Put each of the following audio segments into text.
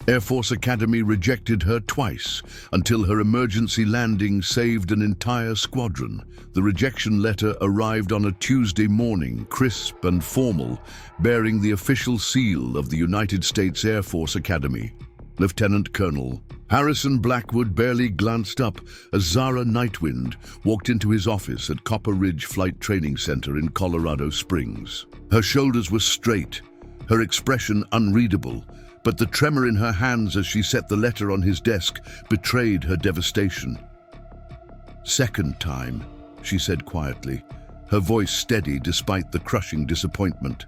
Air Force Academy rejected her twice until her emergency landing saved an entire squadron. The rejection letter arrived on a Tuesday morning, crisp and formal, bearing the official seal of the United States Air Force Academy. Lieutenant Colonel Harrison Blackwood barely glanced up as Zara Nightwind walked into his office at Copper Ridge Flight Training Center in Colorado Springs. Her shoulders were straight, her expression unreadable, but the tremor in her hands as she set the letter on his desk betrayed her devastation. "Second time," she said quietly, her voice steady despite the crushing disappointment.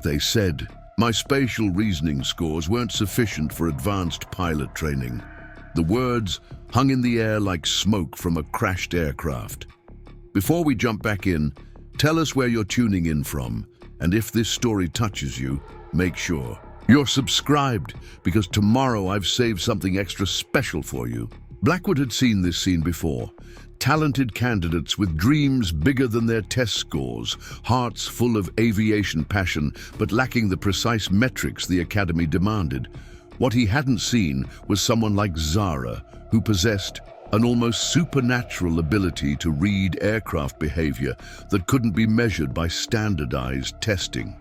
"They said my spatial reasoning scores weren't sufficient for advanced pilot training." The words hung in the air like smoke from a crashed aircraft. "Before we jump back in, tell us where you're tuning in from, and if this story touches you, make sure you're subscribed, because tomorrow I've saved something extra special for you." Blackwood had seen this scene before. Talented candidates with dreams bigger than their test scores, hearts full of aviation passion, but lacking the precise metrics the Academy demanded. What he hadn't seen was someone like Zara, who possessed an almost supernatural ability to read aircraft behavior that couldn't be measured by standardized testing.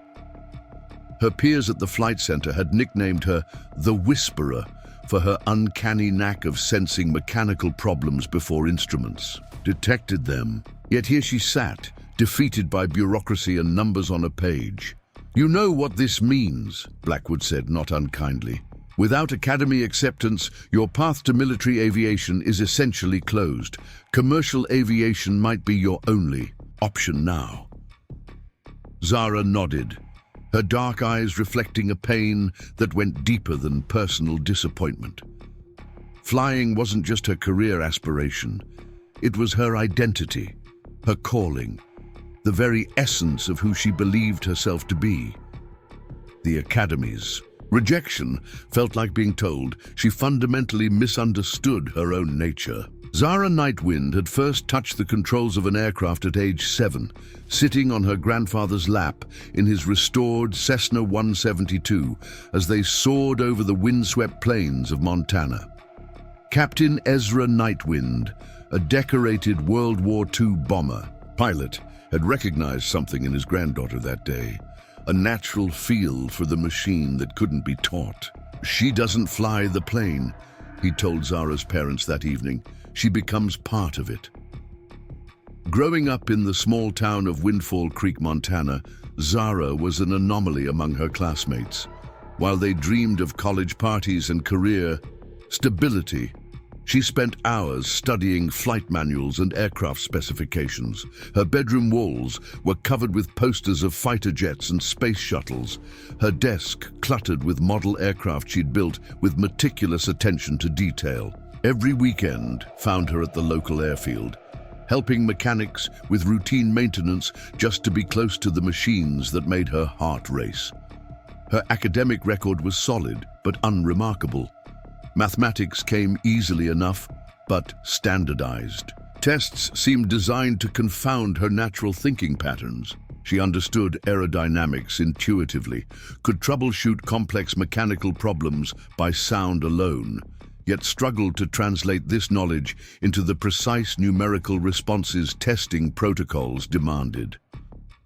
Her peers at the flight center had nicknamed her the Whisperer for her uncanny knack of sensing mechanical problems before instruments detected them. Yet here she sat, defeated by bureaucracy and numbers on a page. "You know what this means," Blackwood said, not unkindly. "Without Academy acceptance, your path to military aviation is essentially closed. Commercial aviation might be your only option now." Zara nodded, her dark eyes reflecting a pain that went deeper than personal disappointment. Flying wasn't just her career aspiration, it was her identity, her calling, the very essence of who she believed herself to be. The Academy's rejection felt like being told she fundamentally misunderstood her own nature. Zara Nightwind had first touched the controls of an aircraft at age 7, sitting on her grandfather's lap in his restored Cessna 172 as they soared over the windswept plains of Montana. Captain Zara Nightwind, a decorated World War II bomber pilot, had recognized something in his granddaughter that day, a natural feel for the machine that couldn't be taught. "She doesn't fly the plane," he told Zara's parents that evening. "She becomes part of it." Growing up in the small town of Windfall Creek, Montana, Zara was an anomaly among her classmates. While they dreamed of college parties and career stability, she spent hours studying flight manuals and aircraft specifications. Her bedroom walls were covered with posters of fighter jets and space shuttles, her desk cluttered with model aircraft she'd built with meticulous attention to detail. Every weekend found her at the local airfield, helping mechanics with routine maintenance just to be close to the machines that made her heart race. Her academic record was solid but unremarkable. Mathematics came easily enough, but standardized. Tests seemed designed to confound her natural thinking patterns. She understood aerodynamics intuitively, could troubleshoot complex mechanical problems by sound alone, yet struggled to translate this knowledge into the precise numerical responses testing protocols demanded.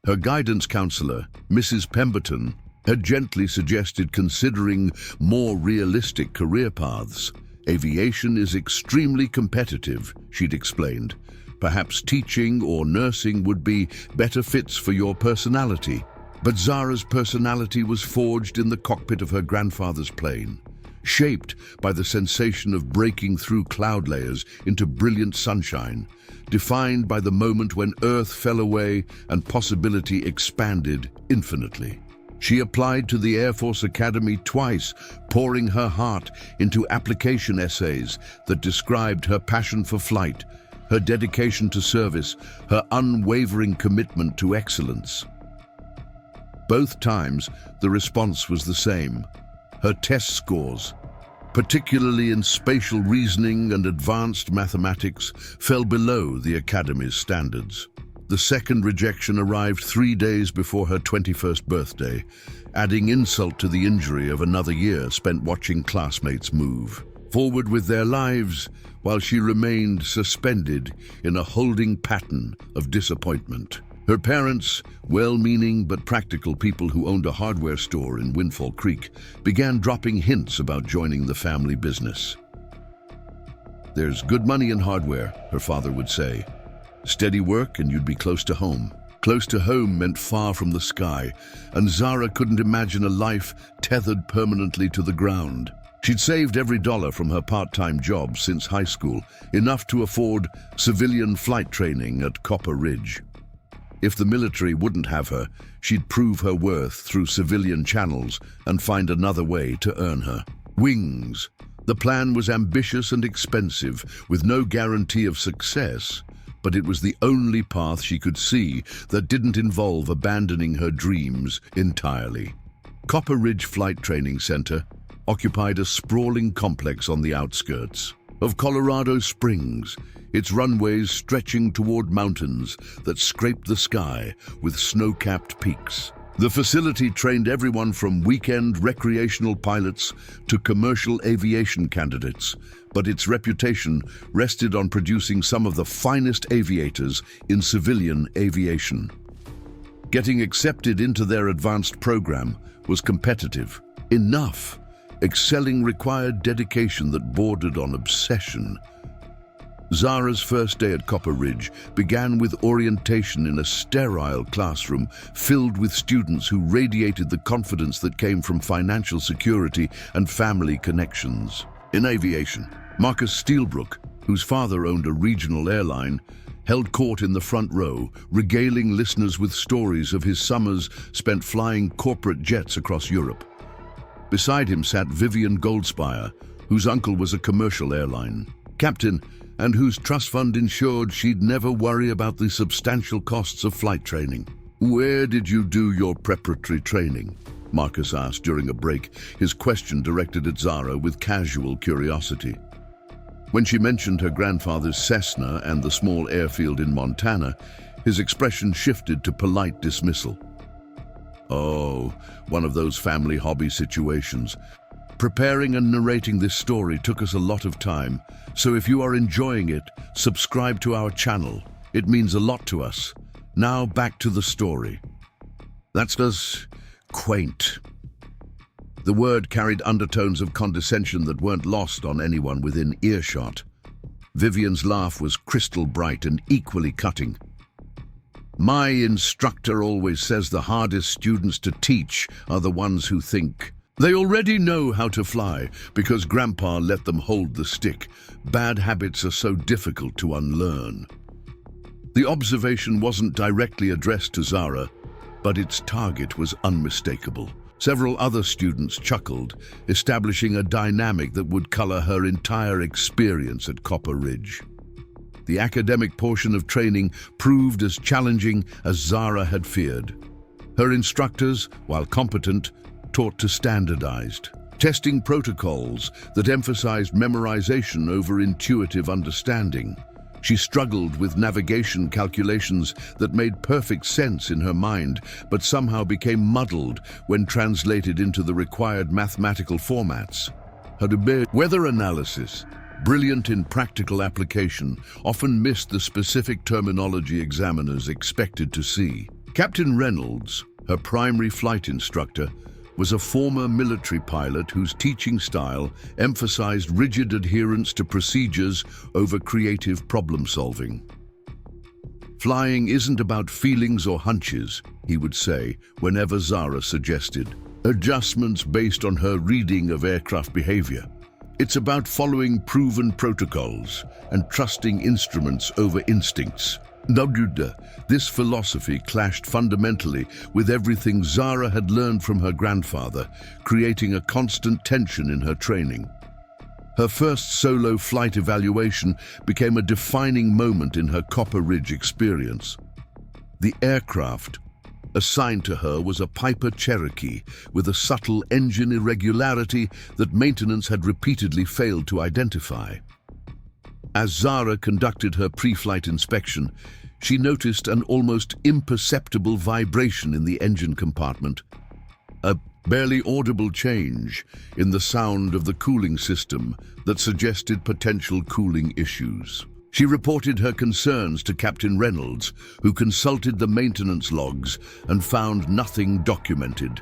Her guidance counselor, Mrs. Pemberton, had gently suggested considering more realistic career paths. "Aviation is extremely competitive," she'd explained. "Perhaps teaching or nursing would be better fits for your personality." But Zara's personality was forged in the cockpit of her grandfather's plane, shaped by the sensation of breaking through cloud layers into brilliant sunshine, defined by the moment when Earth fell away and possibility expanded infinitely. She applied to the Air Force Academy twice, pouring her heart into application essays that described her passion for flight, her dedication to service, her unwavering commitment to excellence. Both times, the response was the same. Her test scores, particularly in spatial reasoning and advanced mathematics, fell below the Academy's standards. The second rejection arrived 3 days before her 21st birthday, adding insult to the injury of another year spent watching classmates move forward with their lives while she remained suspended in a holding pattern of disappointment. Her parents, well-meaning but practical people who owned a hardware store in Windfall Creek, began dropping hints about joining the family business. "There's good money in hardware," her father would say. "Steady work and you'd be close to home." Close to home meant far from the sky, and Zara couldn't imagine a life tethered permanently to the ground. She'd saved every dollar from her part-time job since high school, enough to afford civilian flight training at Copper Ridge. If the military wouldn't have her, she'd prove her worth through civilian channels and find another way to earn her wings. The plan was ambitious and expensive, with no guarantee of success, but it was the only path she could see that didn't involve abandoning her dreams entirely. Copper Ridge Flight Training Center occupied a sprawling complex on the outskirts of Colorado Springs, its runways stretching toward mountains that scraped the sky with snow-capped peaks. The facility trained everyone from weekend recreational pilots to commercial aviation candidates, but its reputation rested on producing some of the finest aviators in civilian aviation. Getting accepted into their advanced program was competitive enough. Excelling required dedication that bordered on obsession. Zara's first day at Copper Ridge began with orientation in a sterile classroom filled with students who radiated the confidence that came from financial security and family connections. In aviation, Marcus Steelbrook, whose father owned a regional airline, held court in the front row, regaling listeners with stories of his summers spent flying corporate jets across Europe. Beside him sat Vivian Goldspire, whose uncle was a commercial airline captain and whose trust fund ensured she'd never worry about the substantial costs of flight training. "Where did you do your preparatory training?" Marcus asked during a break, his question directed at Zara with casual curiosity. When she mentioned her grandfather's Cessna and the small airfield in Montana, his expression shifted to polite dismissal. "Oh, one of those family hobby situations. Preparing and narrating this story took us a lot of time, so if you are enjoying it, subscribe to our channel. It means a lot to us. Now back to the story." That's just quaint. The word carried undertones of condescension that weren't lost on anyone within earshot. Vivian's laugh was crystal bright and equally cutting. "My instructor always says the hardest students to teach are the ones who think they already know how to fly because Grandpa let them hold the stick. Bad habits are so difficult to unlearn." The observation wasn't directly addressed to Zara, but its target was unmistakable. Several other students chuckled, establishing a dynamic that would color her entire experience at Copper Ridge. The academic portion of training proved as challenging as Zara had feared. Her instructors, while competent, taught to standardized, testing protocols that emphasized memorization over intuitive understanding. She struggled with navigation calculations that made perfect sense in her mind, but somehow became muddled when translated into the required mathematical formats. Her weather analysis, brilliant in practical application, often missed the specific terminology examiners expected to see. Captain Reynolds, her primary flight instructor, was a former military pilot whose teaching style emphasized rigid adherence to procedures over creative problem-solving. "Flying isn't about feelings or hunches," he would say whenever Zara suggested adjustments based on her reading of aircraft behavior. "It's about following proven protocols and trusting instruments over instincts." This philosophy clashed fundamentally with everything Zara had learned from her grandfather, creating a constant tension in her training. Her first solo flight evaluation became a defining moment in her Copper Ridge experience. The aircraft assigned to her was a Piper Cherokee with a subtle engine irregularity that maintenance had repeatedly failed to identify. As Zara conducted her pre-flight inspection, she noticed an almost imperceptible vibration in the engine compartment, a barely audible change in the sound of the cooling system that suggested potential cooling issues. She reported her concerns to Captain Reynolds, who consulted the maintenance logs and found nothing documented.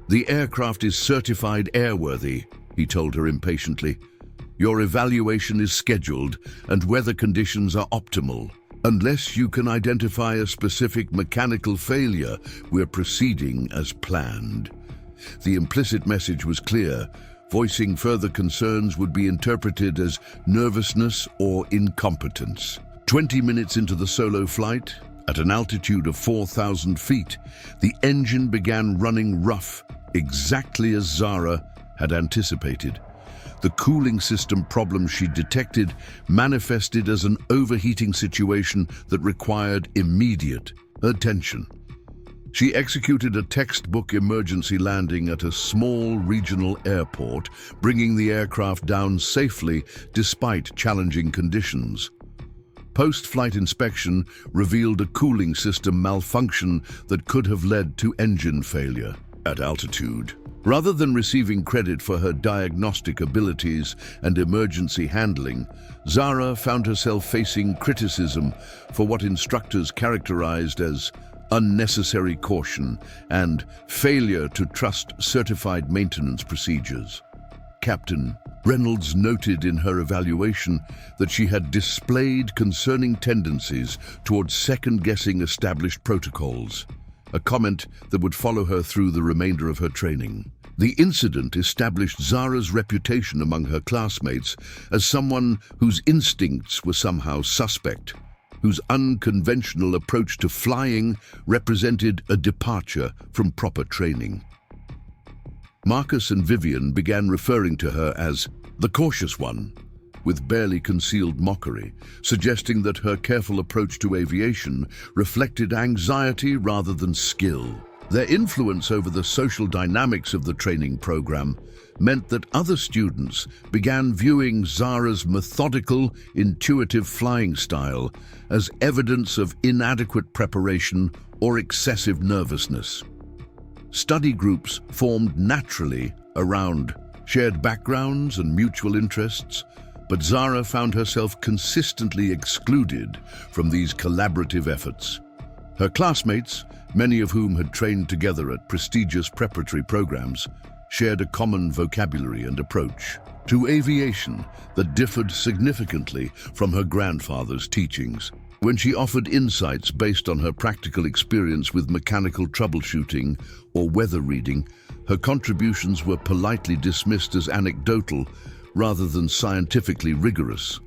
"The aircraft is certified airworthy," he told her impatiently. "Your evaluation is scheduled and weather conditions are optimal. Unless you can identify a specific mechanical failure, we're proceeding as planned." The implicit message was clear. Voicing further concerns would be interpreted as nervousness or incompetence. 20 minutes into the solo flight, at an altitude of 4,000 feet, the engine began running rough, exactly as Zara had anticipated. The cooling system problem she detected manifested as an overheating situation that required immediate attention. She executed a textbook emergency landing at a small regional airport, bringing the aircraft down safely despite challenging conditions. Post-flight inspection revealed a cooling system malfunction that could have led to engine failure at altitude. Rather than receiving credit for her diagnostic abilities and emergency handling, Zara found herself facing criticism for what instructors characterized as unnecessary caution and failure to trust certified maintenance procedures. Captain Reynolds noted in her evaluation that she had displayed concerning tendencies towards second-guessing established protocols, a comment that would follow her through the remainder of her training. The incident established Zara's reputation among her classmates as someone whose instincts were somehow suspect, whose unconventional approach to flying represented a departure from proper training. Marcus and Vivian began referring to her as the cautious one, with barely concealed mockery, suggesting that her careful approach to aviation reflected anxiety rather than skill. Their influence over the social dynamics of the training program meant that other students began viewing Zara's methodical, intuitive flying style as evidence of inadequate preparation or excessive nervousness. Study groups formed naturally around shared backgrounds and mutual interests, but Zara found herself consistently excluded from these collaborative efforts. Her classmates, many of whom had trained together at prestigious preparatory programs, shared a common vocabulary and approach to aviation that differed significantly from her grandfather's teachings. When she offered insights based on her practical experience with mechanical troubleshooting or weather reading, her contributions were politely dismissed as anecdotal rather than scientifically rigorous.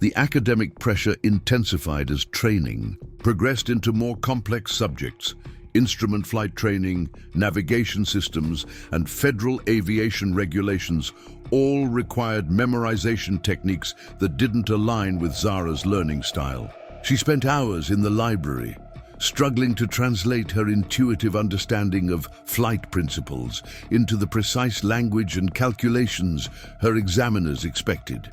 The academic pressure intensified as training progressed into more complex subjects. Instrument flight training, navigation systems, and federal aviation regulations all required memorization techniques that didn't align with Zara's learning style. She spent hours in the library, struggling to translate her intuitive understanding of flight principles into the precise language and calculations her examiners expected.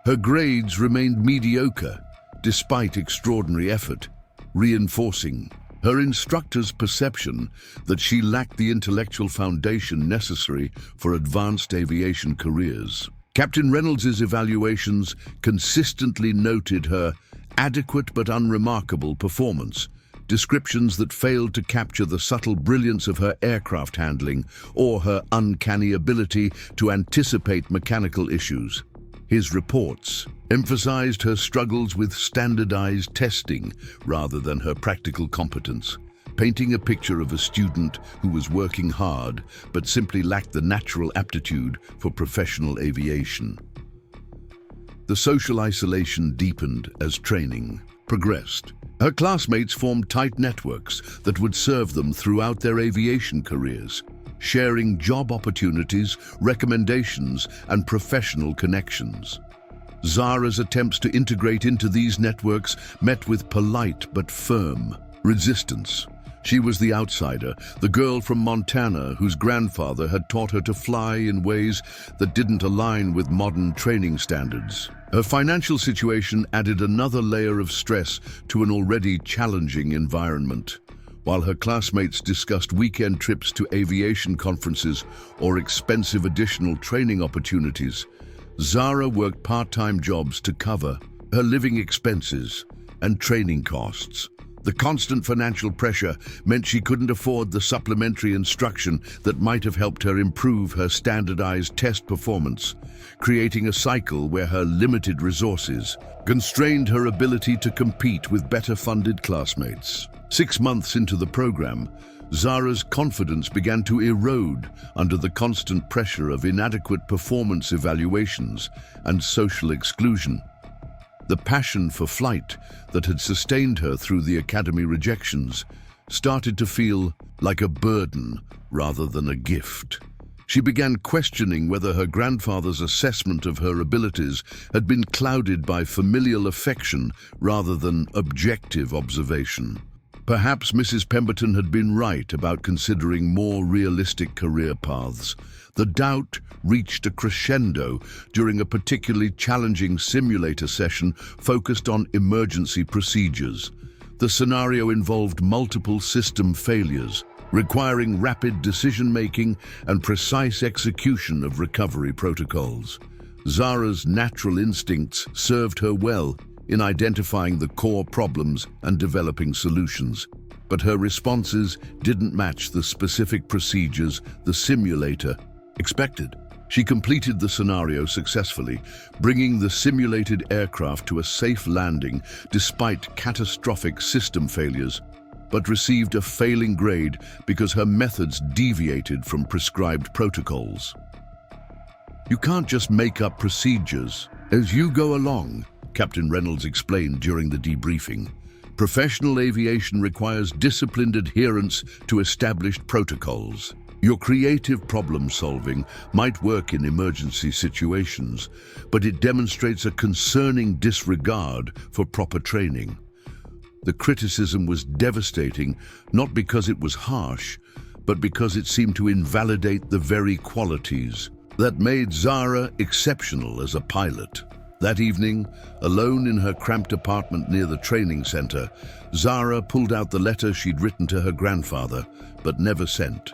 Her grades remained mediocre, despite extraordinary effort, reinforcing her instructor's perception that she lacked the intellectual foundation necessary for advanced aviation careers. Captain Reynolds's evaluations consistently noted her adequate but unremarkable performance, descriptions that failed to capture the subtle brilliance of her aircraft handling or her uncanny ability to anticipate mechanical issues. His reports emphasized her struggles with standardized testing rather than her practical competence, painting a picture of a student who was working hard but simply lacked the natural aptitude for professional aviation. The social isolation deepened as training progressed. Her classmates formed tight networks that would serve them throughout their aviation careers, sharing job opportunities, recommendations, and professional connections. Zara's attempts to integrate into these networks met with polite but firm resistance. She was the outsider, the girl from Montana whose grandfather had taught her to fly in ways that didn't align with modern training standards. Her financial situation added another layer of stress to an already challenging environment. While her classmates discussed weekend trips to aviation conferences or expensive additional training opportunities, Zara worked part-time jobs to cover her living expenses and training costs. The constant financial pressure meant she couldn't afford the supplementary instruction that might have helped her improve her standardized test performance, creating a cycle where her limited resources constrained her ability to compete with better-funded classmates. 6 months into the program, Zara's confidence began to erode under the constant pressure of inadequate performance evaluations and social exclusion. The passion for flight that had sustained her through the academy rejections started to feel like a burden rather than a gift. She began questioning whether her grandfather's assessment of her abilities had been clouded by familial affection rather than objective observation. Perhaps Mrs. Pemberton had been right about considering more realistic career paths. The doubt reached a crescendo during a particularly challenging simulator session focused on emergency procedures. The scenario involved multiple system failures, requiring rapid decision-making and precise execution of recovery protocols. Zara's natural instincts served her well in identifying the core problems and developing solutions, but her responses didn't match the specific procedures the simulator expected. She completed the scenario successfully, bringing the simulated aircraft to a safe landing despite catastrophic system failures, but received a failing grade because her methods deviated from prescribed protocols. "You can't just make up procedures as you go along," Captain Reynolds explained during the debriefing. "Professional aviation requires disciplined adherence to established protocols. Your creative problem-solving might work in emergency situations, but it demonstrates a concerning disregard for proper training." The criticism was devastating, not because it was harsh, but because it seemed to invalidate the very qualities that made Zara exceptional as a pilot. That evening, alone in her cramped apartment near the training center, Zara pulled out the letter she'd written to her grandfather, but never sent.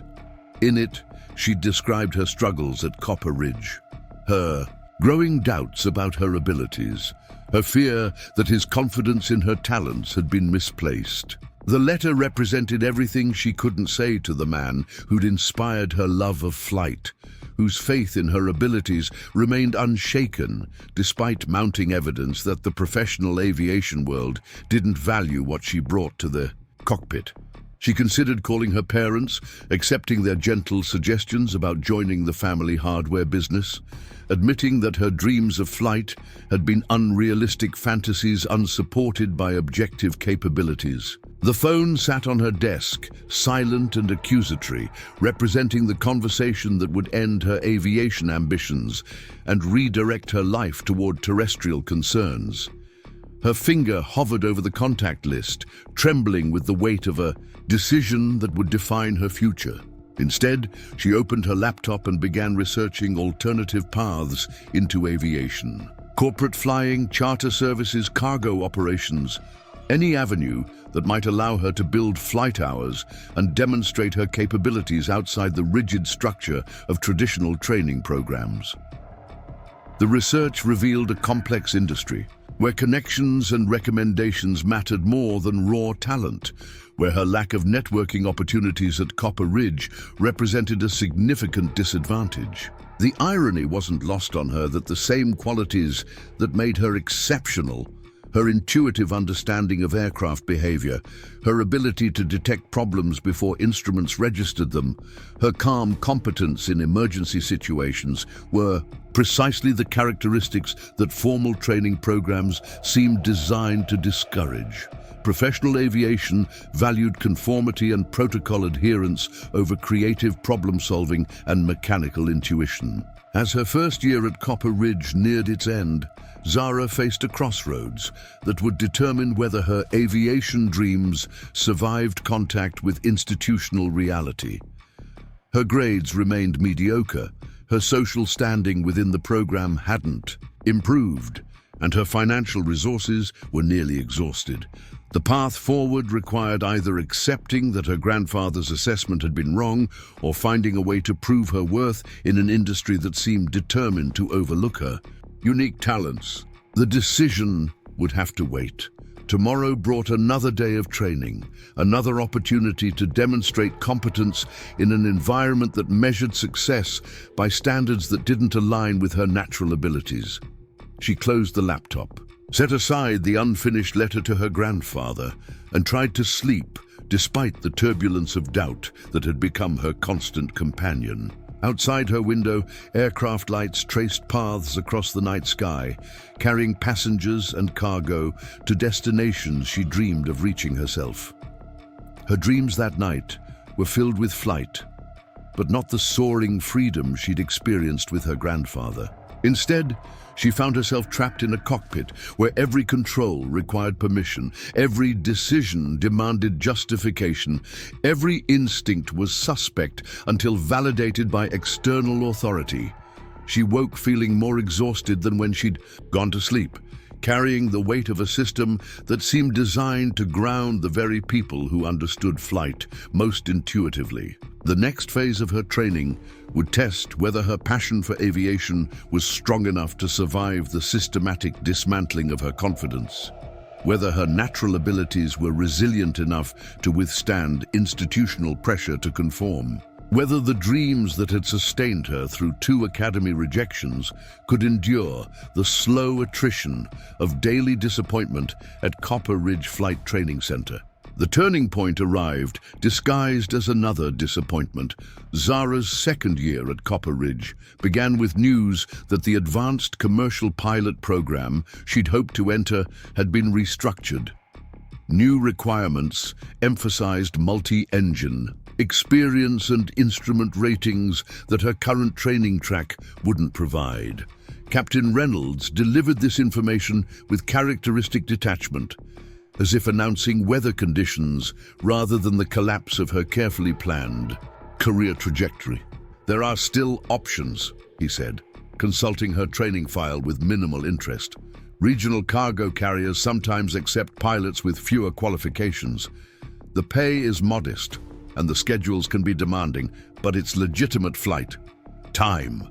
In it, she described her struggles at Copper Ridge, her growing doubts about her abilities, her fear that his confidence in her talents had been misplaced. The letter represented everything she couldn't say to the man who'd inspired her love of flight, whose faith in her abilities remained unshaken despite mounting evidence that the professional aviation world didn't value what she brought to the cockpit. She considered calling her parents, accepting their gentle suggestions about joining the family hardware business, admitting that her dreams of flight had been unrealistic fantasies unsupported by objective capabilities. The phone sat on her desk, silent and accusatory, representing the conversation that would end her aviation ambitions and redirect her life toward terrestrial concerns. Her finger hovered over the contact list, trembling with the weight of a decision that would define her future. Instead, she opened her laptop and began researching alternative paths into aviation. Corporate flying, charter services, cargo operations, any avenue that might allow her to build flight hours and demonstrate her capabilities outside the rigid structure of traditional training programs. The research revealed a complex industry, where connections and recommendations mattered more than raw talent, where her lack of networking opportunities at Copper Ridge represented a significant disadvantage. The irony wasn't lost on her that the same qualities that made her exceptional, her intuitive understanding of aircraft behavior, her ability to detect problems before instruments registered them, her calm competence in emergency situations, were precisely the characteristics that formal training programs seemed designed to discourage. Professional aviation valued conformity and protocol adherence over creative problem-solving and mechanical intuition. As her first year at Copper Ridge neared its end, Zara faced a crossroads that would determine whether her aviation dreams survived contact with institutional reality. Her grades remained mediocre, her social standing within the program hadn't improved, and her financial resources were nearly exhausted. The path forward required either accepting that her grandfather's assessment had been wrong or finding a way to prove her worth in an industry that seemed determined to overlook her unique talents. The decision would have to wait. Tomorrow brought another day of training, another opportunity to demonstrate competence in an environment that measured success by standards that didn't align with her natural abilities. She closed the laptop, set aside the unfinished letter to her grandfather, and tried to sleep despite the turbulence of doubt that had become her constant companion. Outside her window, aircraft lights traced paths across the night sky, carrying passengers and cargo to destinations she dreamed of reaching herself. Her dreams that night were filled with flight, but not the soaring freedom she'd experienced with her grandfather. Instead, she found herself trapped in a cockpit where every control required permission, every decision demanded justification, every instinct was suspect until validated by external authority. She woke feeling more exhausted than when she'd gone to sleep, carrying the weight of a system that seemed designed to ground the very people who understood flight most intuitively. The next phase of her training would test whether her passion for aviation was strong enough to survive the systematic dismantling of her confidence, whether her natural abilities were resilient enough to withstand institutional pressure to conform, whether the dreams that had sustained her through 2 academy rejections could endure the slow attrition of daily disappointment at Copper Ridge Flight Training Center. The turning point arrived, disguised as another disappointment. Zara's second year at Copper Ridge began with news that the advanced commercial pilot program she'd hoped to enter had been restructured. New requirements emphasized multi-engine experience and instrument ratings that her current training track wouldn't provide. Captain Reynolds delivered this information with characteristic detachment, as if announcing weather conditions rather than the collapse of her carefully planned career trajectory. "There are still options," he said, consulting her training file with minimal interest. "Regional cargo carriers sometimes accept pilots with fewer qualifications. The pay is modest, and the schedules can be demanding, but it's legitimate flight time."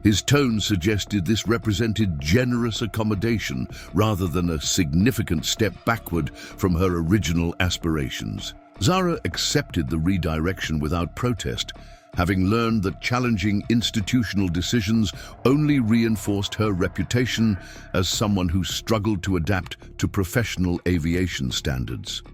His tone suggested this represented generous accommodation rather than a significant step backward from her original aspirations. Zara accepted the redirection without protest, having learned that challenging institutional decisions only reinforced her reputation as someone who struggled to adapt to professional aviation standards.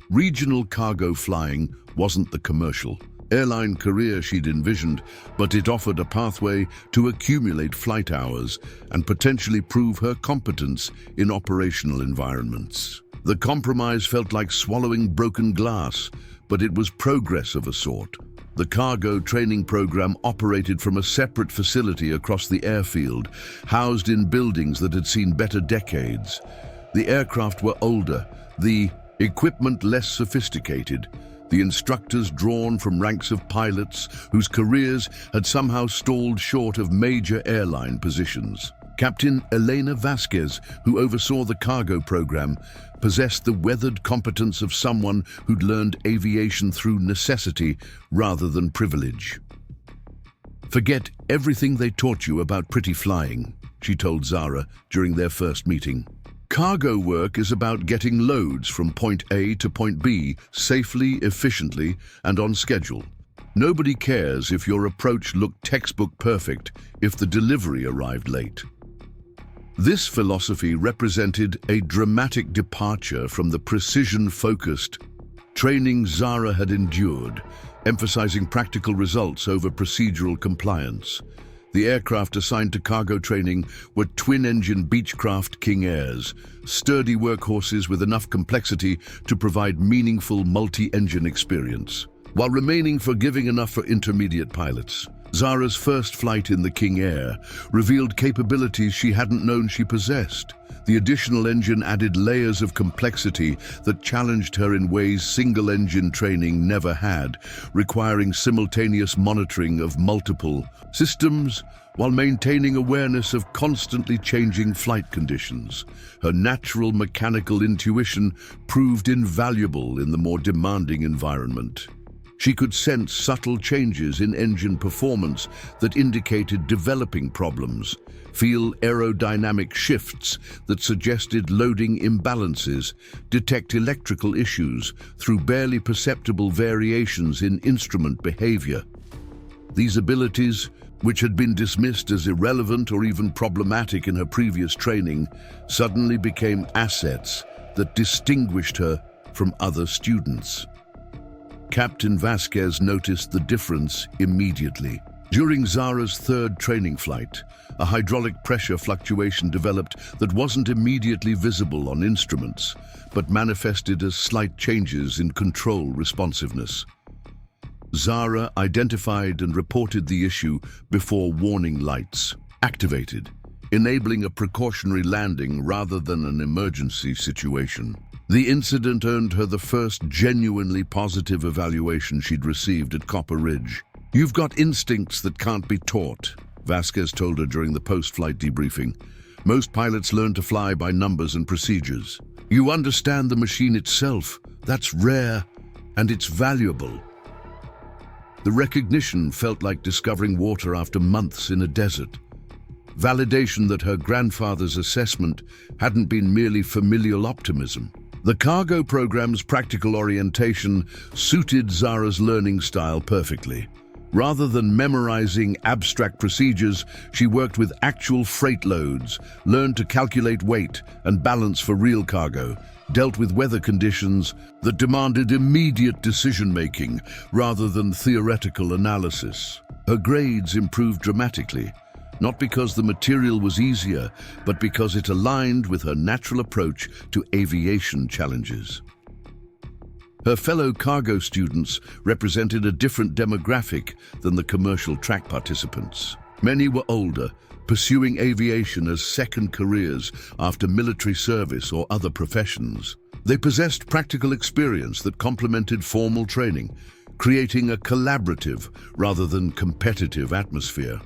Regional cargo flying wasn't the commercial airline career she'd envisioned, but it offered a pathway to accumulate flight hours and potentially prove her competence in operational environments. The compromise felt like swallowing broken glass, but it was progress of a sort. The cargo training program operated from a separate facility across the airfield, housed in buildings that had seen better decades. The aircraft were older, the equipment less sophisticated, the instructors drawn from ranks of pilots whose careers had somehow stalled short of major airline positions. Captain Elena Vasquez, who oversaw the cargo program, possessed the weathered competence of someone who'd learned aviation through necessity rather than privilege. "Forget everything they taught you about pretty flying," she told Zara during their first meeting. "Cargo work is about getting loads from point A to point B safely, efficiently, and on schedule. Nobody cares if your approach looked textbook perfect if the delivery arrived late." This philosophy represented a dramatic departure from the precision-focused training Zara had endured, emphasizing practical results over procedural compliance. The aircraft assigned to cargo training were twin-engine Beechcraft King Airs, sturdy workhorses with enough complexity to provide meaningful multi-engine experience, while remaining forgiving enough for intermediate pilots. Zara's first flight in the King Air revealed capabilities she hadn't known she possessed. The additional engine added layers of complexity that challenged her in ways single-engine training never had, requiring simultaneous monitoring of multiple systems while maintaining awareness of constantly changing flight conditions. Her natural mechanical intuition proved invaluable in the more demanding environment. She could sense subtle changes in engine performance that indicated developing problems, feel aerodynamic shifts that suggested loading imbalances, detect electrical issues through barely perceptible variations in instrument behavior. These abilities, which had been dismissed as irrelevant or even problematic in her previous training, suddenly became assets that distinguished her from other students. Captain Vasquez noticed the difference immediately. During Zara's third training flight, a hydraulic pressure fluctuation developed that wasn't immediately visible on instruments, but manifested as slight changes in control responsiveness. Zara identified and reported the issue before warning lights activated, enabling a precautionary landing rather than an emergency situation. The incident earned her the first genuinely positive evaluation she'd received at Copper Ridge. "You've got instincts that can't be taught," Vasquez told her during the post-flight debriefing. "Most pilots learn to fly by numbers and procedures. You understand the machine itself. That's rare, and it's valuable." The recognition felt like discovering water after months in a desert. Validation that her grandfather's assessment hadn't been merely familial optimism. The cargo program's practical orientation suited Zara's learning style perfectly. Rather than memorizing abstract procedures, she worked with actual freight loads, learned to calculate weight and balance for real cargo, dealt with weather conditions that demanded immediate decision-making rather than theoretical analysis. Her grades improved dramatically, not because the material was easier, but because it aligned with her natural approach to aviation challenges. Her fellow cargo students represented a different demographic than the commercial track participants. Many were older, pursuing aviation as second careers after military service or other professions. They possessed practical experience that complemented formal training, creating a collaborative rather than competitive atmosphere.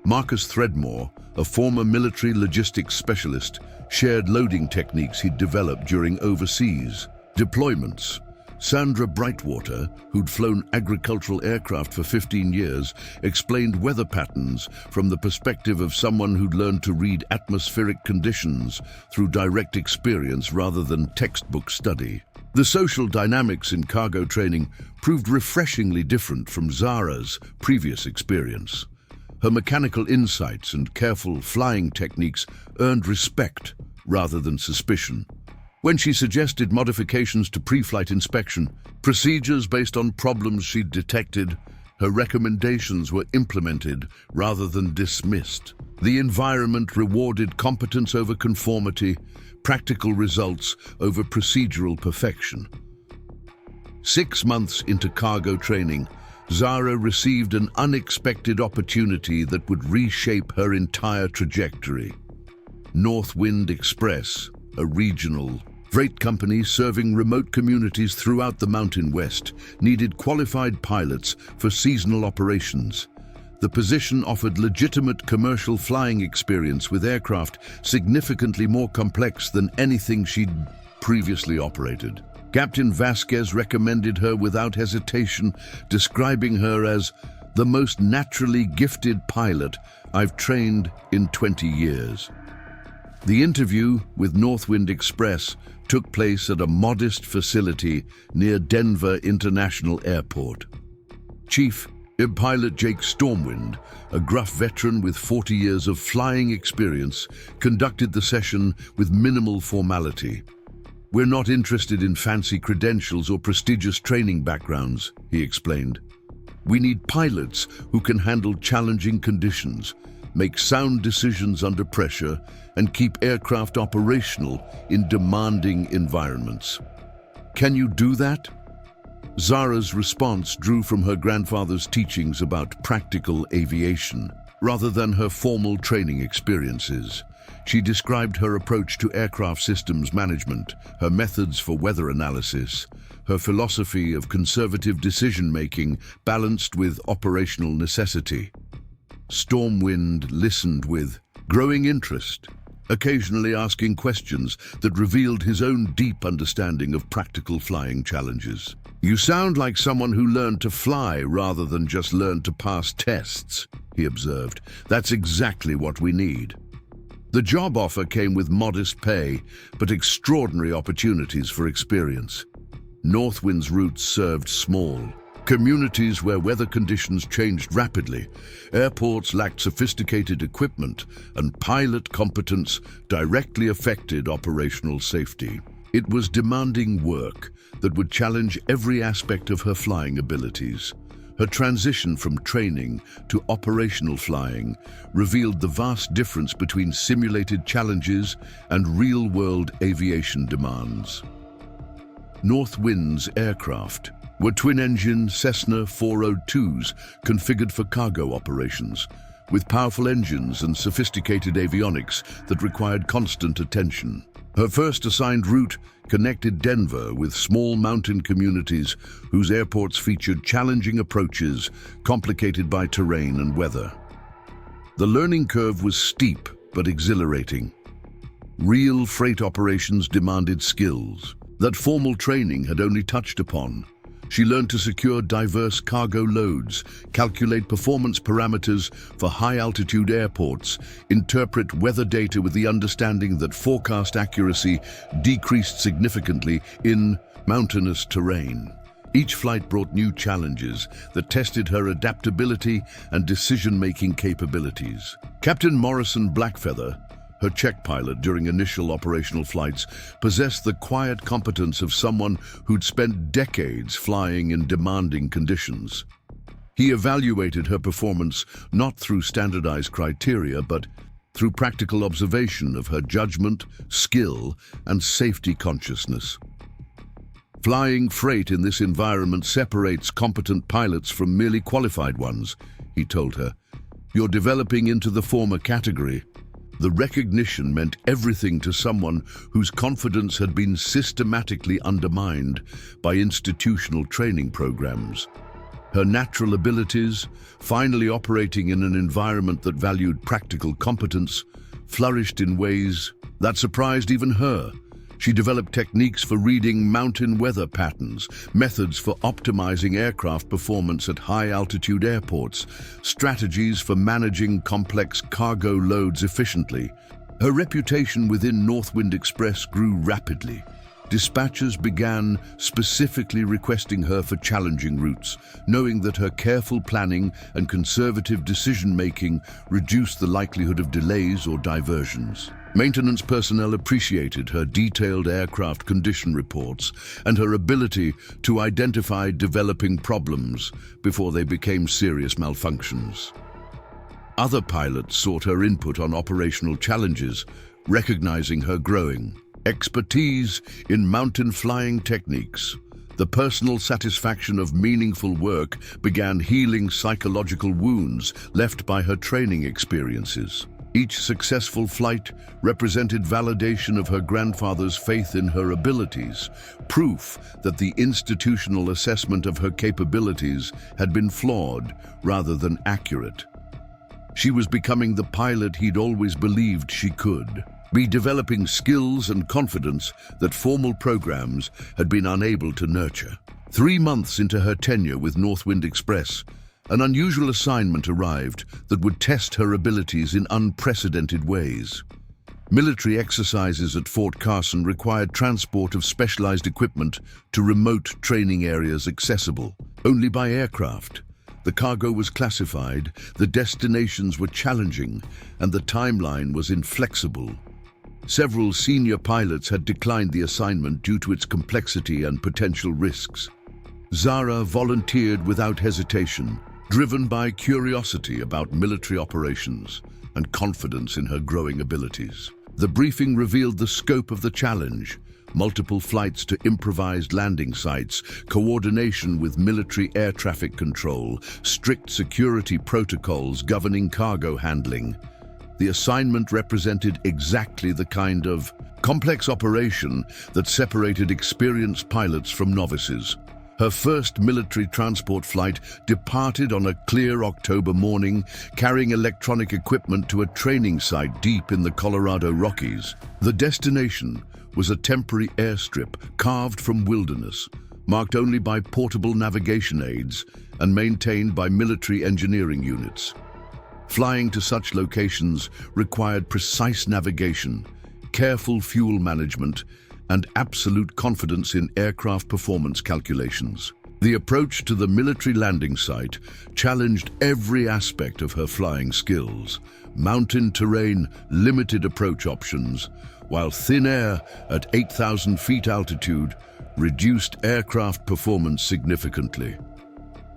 Marcus Threadmore, a former military logistics specialist, shared loading techniques he'd developed during overseas deployments. Sandra Brightwater, who'd flown agricultural aircraft for 15 years, explained weather patterns from the perspective of someone who'd learned to read atmospheric conditions through direct experience rather than textbook study. The social dynamics in cargo training proved refreshingly different from Zara's previous experience. Her mechanical insights and careful flying techniques earned respect rather than suspicion. When she suggested modifications to pre-flight inspection, procedures based on problems she'd detected, her recommendations were implemented rather than dismissed. The environment rewarded competence over conformity, practical results over procedural perfection. 6 months into cargo training, Zara received an unexpected opportunity that would reshape her entire trajectory. Northwind Express, a regional freight company serving remote communities throughout the Mountain West, needed qualified pilots for seasonal operations. The position offered legitimate commercial flying experience with aircraft significantly more complex than anything she'd previously operated. Captain Vasquez recommended her without hesitation, describing her as the most naturally gifted pilot I've trained in 20 years. The interview with Northwind Express took place at a modest facility near Denver International Airport. Chief Pilot Jake Stormwind, a gruff veteran with 40 years of flying experience, conducted the session with minimal formality. "We're not interested in fancy credentials or prestigious training backgrounds," he explained. "We need pilots who can handle challenging conditions, make sound decisions under pressure, and keep aircraft operational in demanding environments. Can you do that?" Zara's response drew from her grandfather's teachings about practical aviation, rather than her formal training experiences. She described her approach to aircraft systems management, her methods for weather analysis, her philosophy of conservative decision-making balanced with operational necessity. Stormwind listened with growing interest, occasionally asking questions that revealed his own deep understanding of practical flying challenges. "You sound like someone who learned to fly rather than just learned to pass tests," he observed. "That's exactly what we need." The job offer came with modest pay, but extraordinary opportunities for experience. Northwind's routes served small communities where weather conditions changed rapidly. Airports lacked sophisticated equipment, and pilot competence directly affected operational safety. It was demanding work that would challenge every aspect of her flying abilities. Her transition from training to operational flying revealed the vast difference between simulated challenges and real-world aviation demands. Northwind's aircraft were twin-engine Cessna 402s configured for cargo operations, with powerful engines and sophisticated avionics that required constant attention. Her first assigned route connected Denver with small mountain communities whose airports featured challenging approaches complicated by terrain and weather. The learning curve was steep but exhilarating. Real freight operations demanded skills that formal training had only touched upon. She learned to secure diverse cargo loads, calculate performance parameters for high-altitude airports, interpret weather data with the understanding that forecast accuracy decreased significantly in mountainous terrain. Each flight brought new challenges that tested her adaptability and decision-making capabilities. Captain Morrison Blackfeather, her check pilot during initial operational flights, possessed the quiet competence of someone who'd spent decades flying in demanding conditions. He evaluated her performance not through standardized criteria, but through practical observation of her judgment, skill, and safety consciousness. "Flying freight in this environment separates competent pilots from merely qualified ones," he told her. "You're developing into the former category." The recognition meant everything to someone whose confidence had been systematically undermined by institutional training programs. Her natural abilities, finally operating in an environment that valued practical competence, flourished in ways that surprised even her. She developed techniques for reading mountain weather patterns, methods for optimizing aircraft performance at high-altitude airports, strategies for managing complex cargo loads efficiently. Her reputation within Northwind Express grew rapidly. Dispatchers began specifically requesting her for challenging routes, knowing that her careful planning and conservative decision-making reduced the likelihood of delays or diversions. Maintenance personnel appreciated her detailed aircraft condition reports and her ability to identify developing problems before they became serious malfunctions. Other pilots sought her input on operational challenges, recognizing her growing expertise in mountain flying techniques. The personal satisfaction of meaningful work began healing psychological wounds left by her training experiences. Each successful flight represented validation of her grandfather's faith in her abilities, proof that the institutional assessment of her capabilities had been flawed rather than accurate. She was becoming the pilot he'd always believed she could be, developing skills and confidence that formal programs had been unable to nurture. 3 months into her tenure with Northwind Express, an unusual assignment arrived that would test her abilities in unprecedented ways. Military exercises at Fort Carson required transport of specialized equipment to remote training areas accessible only by aircraft. The cargo was classified, the destinations were challenging, and the timeline was inflexible. Several senior pilots had declined the assignment due to its complexity and potential risks. Zara volunteered without hesitation, driven by curiosity about military operations and confidence in her growing abilities. The briefing revealed the scope of the challenge: multiple flights to improvised landing sites, coordination with military air traffic control, strict security protocols governing cargo handling. The assignment represented exactly the kind of complex operation that separated experienced pilots from novices. Her first military transport flight departed on a clear October morning, carrying electronic equipment to a training site deep in the Colorado Rockies. The destination was a temporary airstrip carved from wilderness, marked only by portable navigation aids and maintained by military engineering units. Flying to such locations required precise navigation, careful fuel management, and absolute confidence in aircraft performance calculations. The approach to the military landing site challenged every aspect of her flying skills. Mountain terrain, limited approach options, while thin air at 8,000 feet altitude reduced aircraft performance significantly.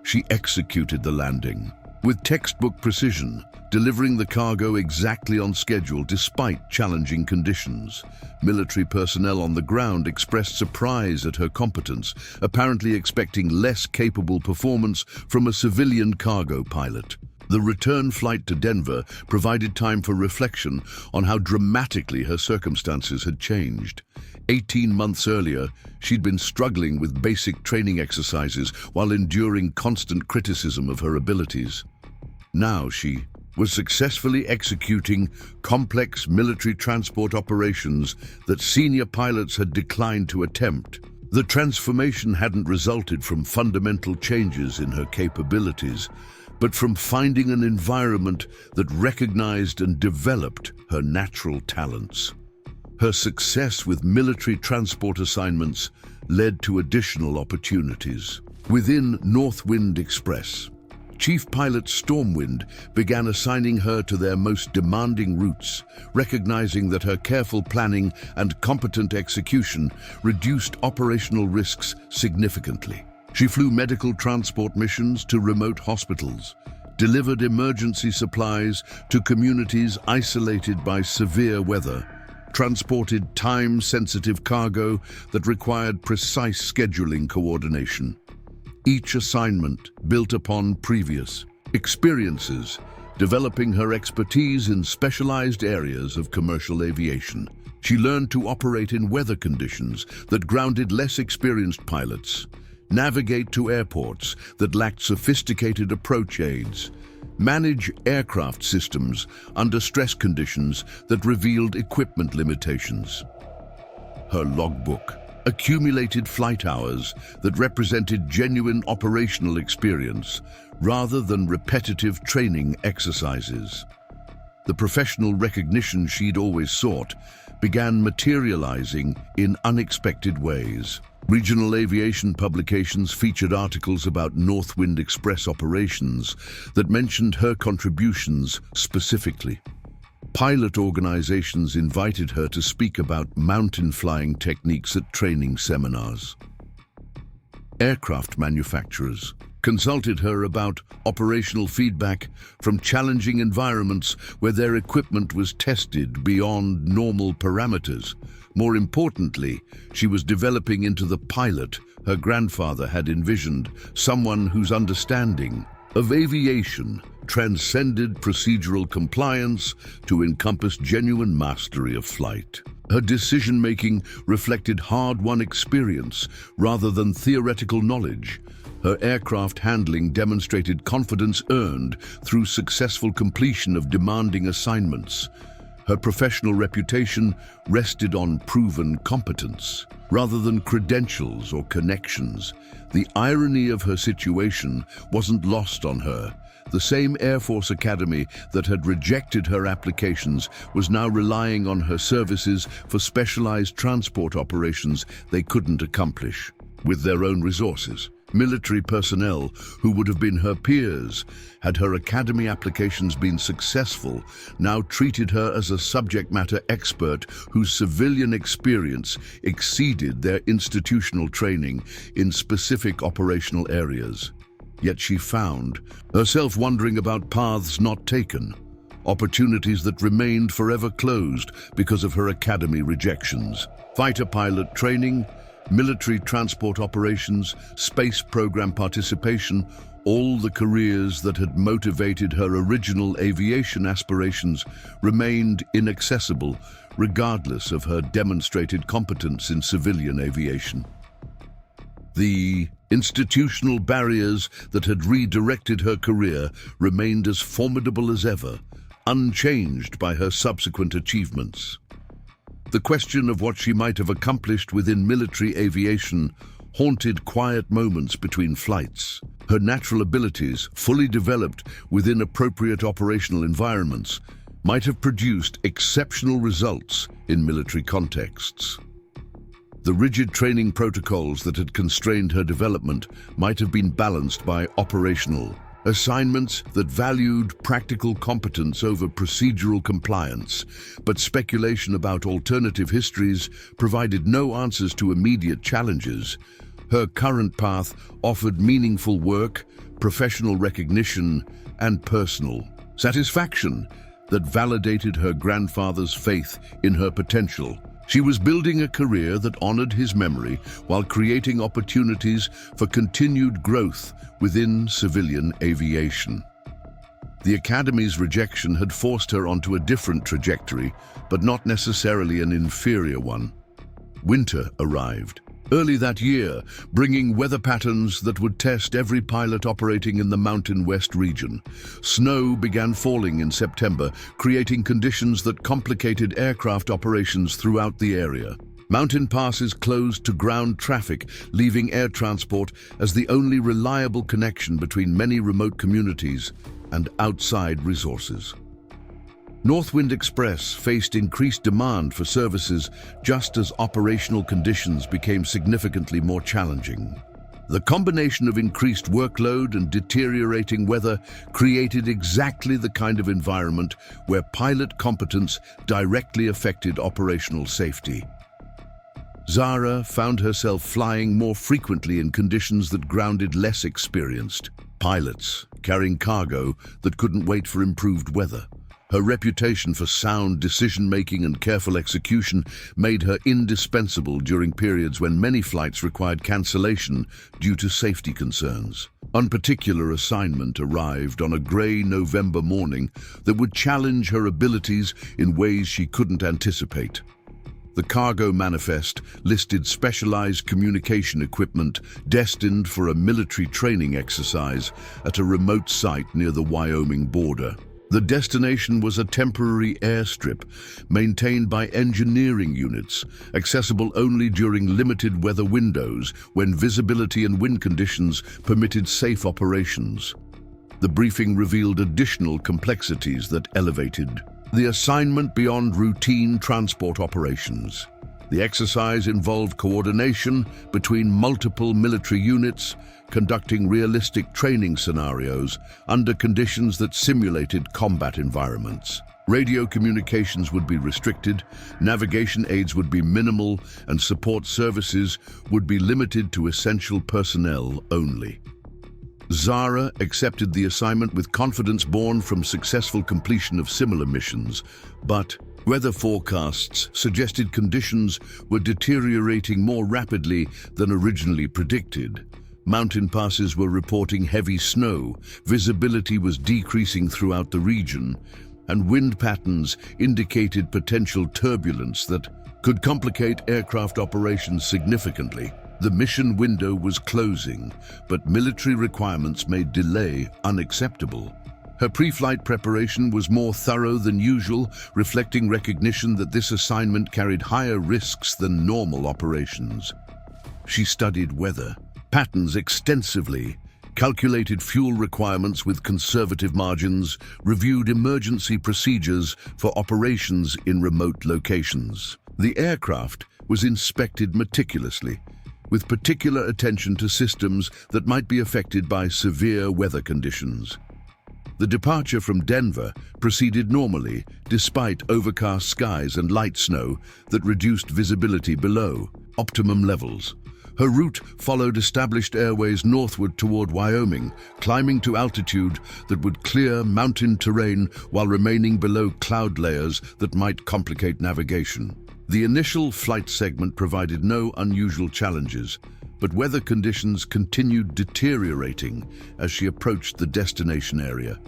She executed the landing with textbook precision, delivering the cargo exactly on schedule despite challenging conditions. Military personnel on the ground expressed surprise at her competence, apparently expecting less capable performance from a civilian cargo pilot. The return flight to Denver provided time for reflection on how dramatically her circumstances had changed. 18 months earlier, she'd been struggling with basic training exercises while enduring constant criticism of her abilities. Now she was successfully executing complex military transport operations that senior pilots had declined to attempt. The transformation hadn't resulted from fundamental changes in her capabilities, but from finding an environment that recognized and developed her natural talents. Her success with military transport assignments led to additional opportunities. Within Northwind Express, Chief Pilot Stormwind began assigning her to their most demanding routes, recognizing that her careful planning and competent execution reduced operational risks significantly. She flew medical transport missions to remote hospitals, delivered emergency supplies to communities isolated by severe weather, transported time-sensitive cargo that required precise scheduling coordination. Each assignment built upon previous experiences, developing her expertise in specialized areas of commercial aviation. She learned to operate in weather conditions that grounded less experienced pilots, navigate to airports that lacked sophisticated approach aids, manage aircraft systems under stress conditions that revealed equipment limitations. Her logbook accumulated flight hours that represented genuine operational experience rather than repetitive training exercises. The professional recognition she'd always sought began materializing in unexpected ways. Regional aviation publications featured articles about Northwind Express operations that mentioned her contributions specifically. Pilot organizations invited her to speak about mountain flying techniques at training seminars. Aircraft manufacturers consulted her about operational feedback from challenging environments where their equipment was tested beyond normal parameters. More importantly, she was developing into the pilot her grandfather had envisioned, someone whose understanding of aviation transcended procedural compliance to encompass genuine mastery of flight. Her decision-making reflected hard-won experience rather than theoretical knowledge. Her aircraft handling demonstrated confidence earned through successful completion of demanding assignments. Her professional reputation rested on proven competence rather than credentials or connections. The irony of her situation wasn't lost on her. The same Air Force Academy that had rejected her applications was now relying on her services for specialized transport operations they couldn't accomplish with their own resources. Military personnel who would have been her peers had her academy applications been successful, now treated her as a subject matter expert whose civilian experience exceeded their institutional training in specific operational areas. Yet she found herself wondering about paths not taken. opportunities that remained forever closed because of her academy rejections. Fighter pilot training, military transport operations, space program participation, all the careers that had motivated her original aviation aspirations remained inaccessible, regardless of her demonstrated competence in civilian aviation. The institutional barriers that had redirected her career remained as formidable as ever, unchanged by her subsequent achievements. The question of what she might have accomplished within military aviation haunted quiet moments between flights. Her natural abilities, fully developed within appropriate operational environments, might have produced exceptional results in military contexts. The rigid training protocols that had constrained her development might have been balanced by operational assignments that valued practical competence over procedural compliance, but speculation about alternative histories provided no answers to immediate challenges. Her current path offered meaningful work, professional recognition, and personal satisfaction that validated her grandfather's faith in her potential. She was building a career that honored his memory while creating opportunities for continued growth within civilian aviation. The Academy's rejection had forced her onto a different trajectory, but not necessarily an inferior one. Winter arrived early that year, bringing weather patterns that would test every pilot operating in the Mountain West region. Snow began falling in September, creating conditions that complicated aircraft operations throughout the area. Mountain passes closed to ground traffic, leaving air transport as the only reliable connection between many remote communities and outside resources. Northwind Express faced increased demand for services just as operational conditions became significantly more challenging. The combination of increased workload and deteriorating weather created exactly the kind of environment where pilot competence directly affected operational safety. Zara found herself flying more frequently in conditions that grounded less experienced pilots, carrying cargo that couldn't wait for improved weather. Her reputation for sound decision-making and careful execution made her indispensable during periods when many flights required cancellation due to safety concerns. One particular assignment arrived on a grey November morning that would challenge her abilities in ways she couldn't anticipate. The cargo manifest listed specialized communication equipment destined for a military training exercise at a remote site near the Wyoming border. The destination was a temporary airstrip maintained by engineering units, accessible only during limited weather windows when visibility and wind conditions permitted safe operations. The briefing revealed additional complexities that elevated the assignment beyond routine transport operations. The exercise involved coordination between multiple military units, conducting realistic training scenarios under conditions that simulated combat environments. Radio communications would be restricted, navigation aids would be minimal, and support services would be limited to essential personnel only. Zara accepted the assignment with confidence born from successful completion of similar missions, but weather forecasts suggested conditions were deteriorating more rapidly than originally predicted. Mountain passes were reporting heavy snow, visibility was decreasing throughout the region, and wind patterns indicated potential turbulence that could complicate aircraft operations significantly. The mission window was closing, but military requirements made delay unacceptable. Her pre-flight preparation was more thorough than usual, reflecting recognition that this assignment carried higher risks than normal operations. She studied weather patterns extensively, calculated fuel requirements with conservative margins, reviewed emergency procedures for operations in remote locations. The aircraft was inspected meticulously, with particular attention to systems that might be affected by severe weather conditions. The departure from Denver proceeded normally, despite overcast skies and light snow that reduced visibility below optimum levels. Her route followed established airways northward toward Wyoming, climbing to altitude that would clear mountain terrain while remaining below cloud layers that might complicate navigation. The initial flight segment provided no unusual challenges, but weather conditions continued deteriorating as she approached the destination area.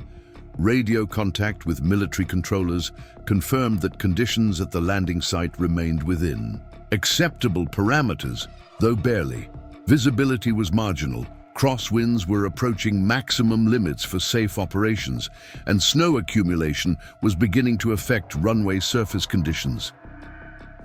Radio contact with military controllers confirmed that conditions at the landing site remained within acceptable parameters, though barely. Visibility was marginal, crosswinds were approaching maximum limits for safe operations, and snow accumulation was beginning to affect runway surface conditions.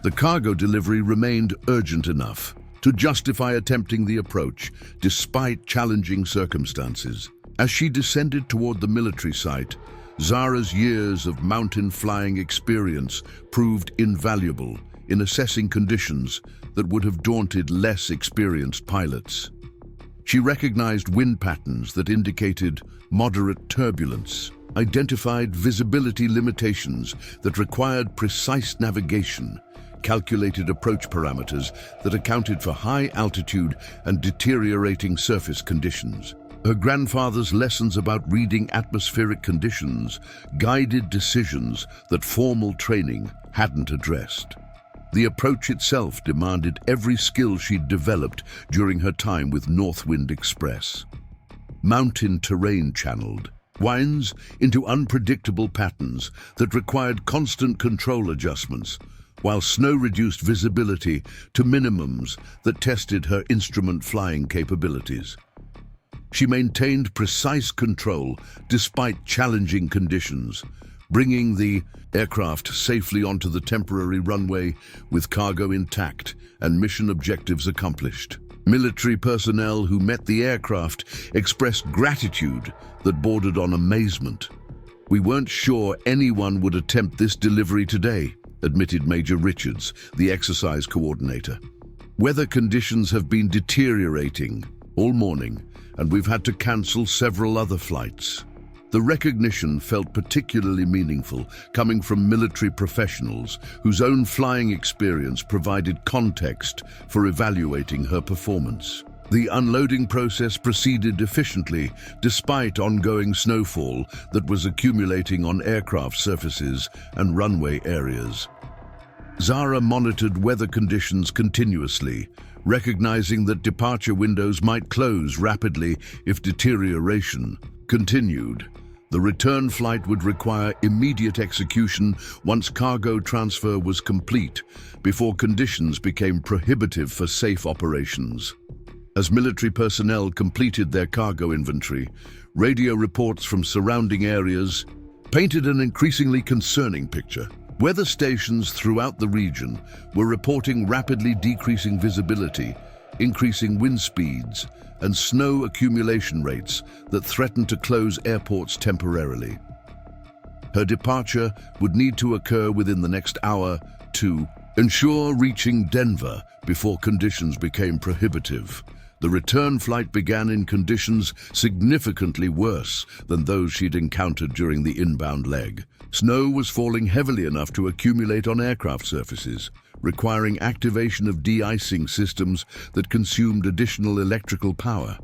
The cargo delivery remained urgent enough to justify attempting the approach, despite challenging circumstances. As she descended toward the military site, Zara's years of mountain flying experience proved invaluable in assessing conditions that would have daunted less experienced pilots. She recognized wind patterns that indicated moderate turbulence, identified visibility limitations that required precise navigation, calculated approach parameters that accounted for high altitude and deteriorating surface conditions. Her grandfather's lessons about reading atmospheric conditions guided decisions that formal training hadn't addressed. The approach itself demanded every skill she'd developed during her time with Northwind Express. Mountain terrain channeled, winds into unpredictable patterns that required constant control adjustments, while snow reduced visibility to minimums that tested her instrument flying capabilities. She maintained precise control despite challenging conditions, bringing the aircraft safely onto the temporary runway with cargo intact and mission objectives accomplished. Military personnel who met the aircraft expressed gratitude that bordered on amazement. "We weren't sure anyone would attempt this delivery today," admitted Major Richards, the exercise coordinator. "Weather conditions have been deteriorating all morning, and we've had to cancel several other flights." The recognition felt particularly meaningful, coming from military professionals whose own flying experience provided context for evaluating her performance. The unloading process proceeded efficiently despite ongoing snowfall that was accumulating on aircraft surfaces and runway areas. Zara monitored weather conditions continuously, recognizing that departure windows might close rapidly if deterioration continued. The return flight would require immediate execution once cargo transfer was complete, before conditions became prohibitive for safe operations. As military personnel completed their cargo inventory, radio reports from surrounding areas painted an increasingly concerning picture. Weather stations throughout the region were reporting rapidly decreasing visibility, increasing wind speeds, and snow accumulation rates that threatened to close airports temporarily. Her departure would need to occur within the next hour to ensure reaching Denver before conditions became prohibitive. The return flight began in conditions significantly worse than those she'd encountered during the inbound leg. Snow was falling heavily enough to accumulate on aircraft surfaces, requiring activation of de-icing systems that consumed additional electrical power.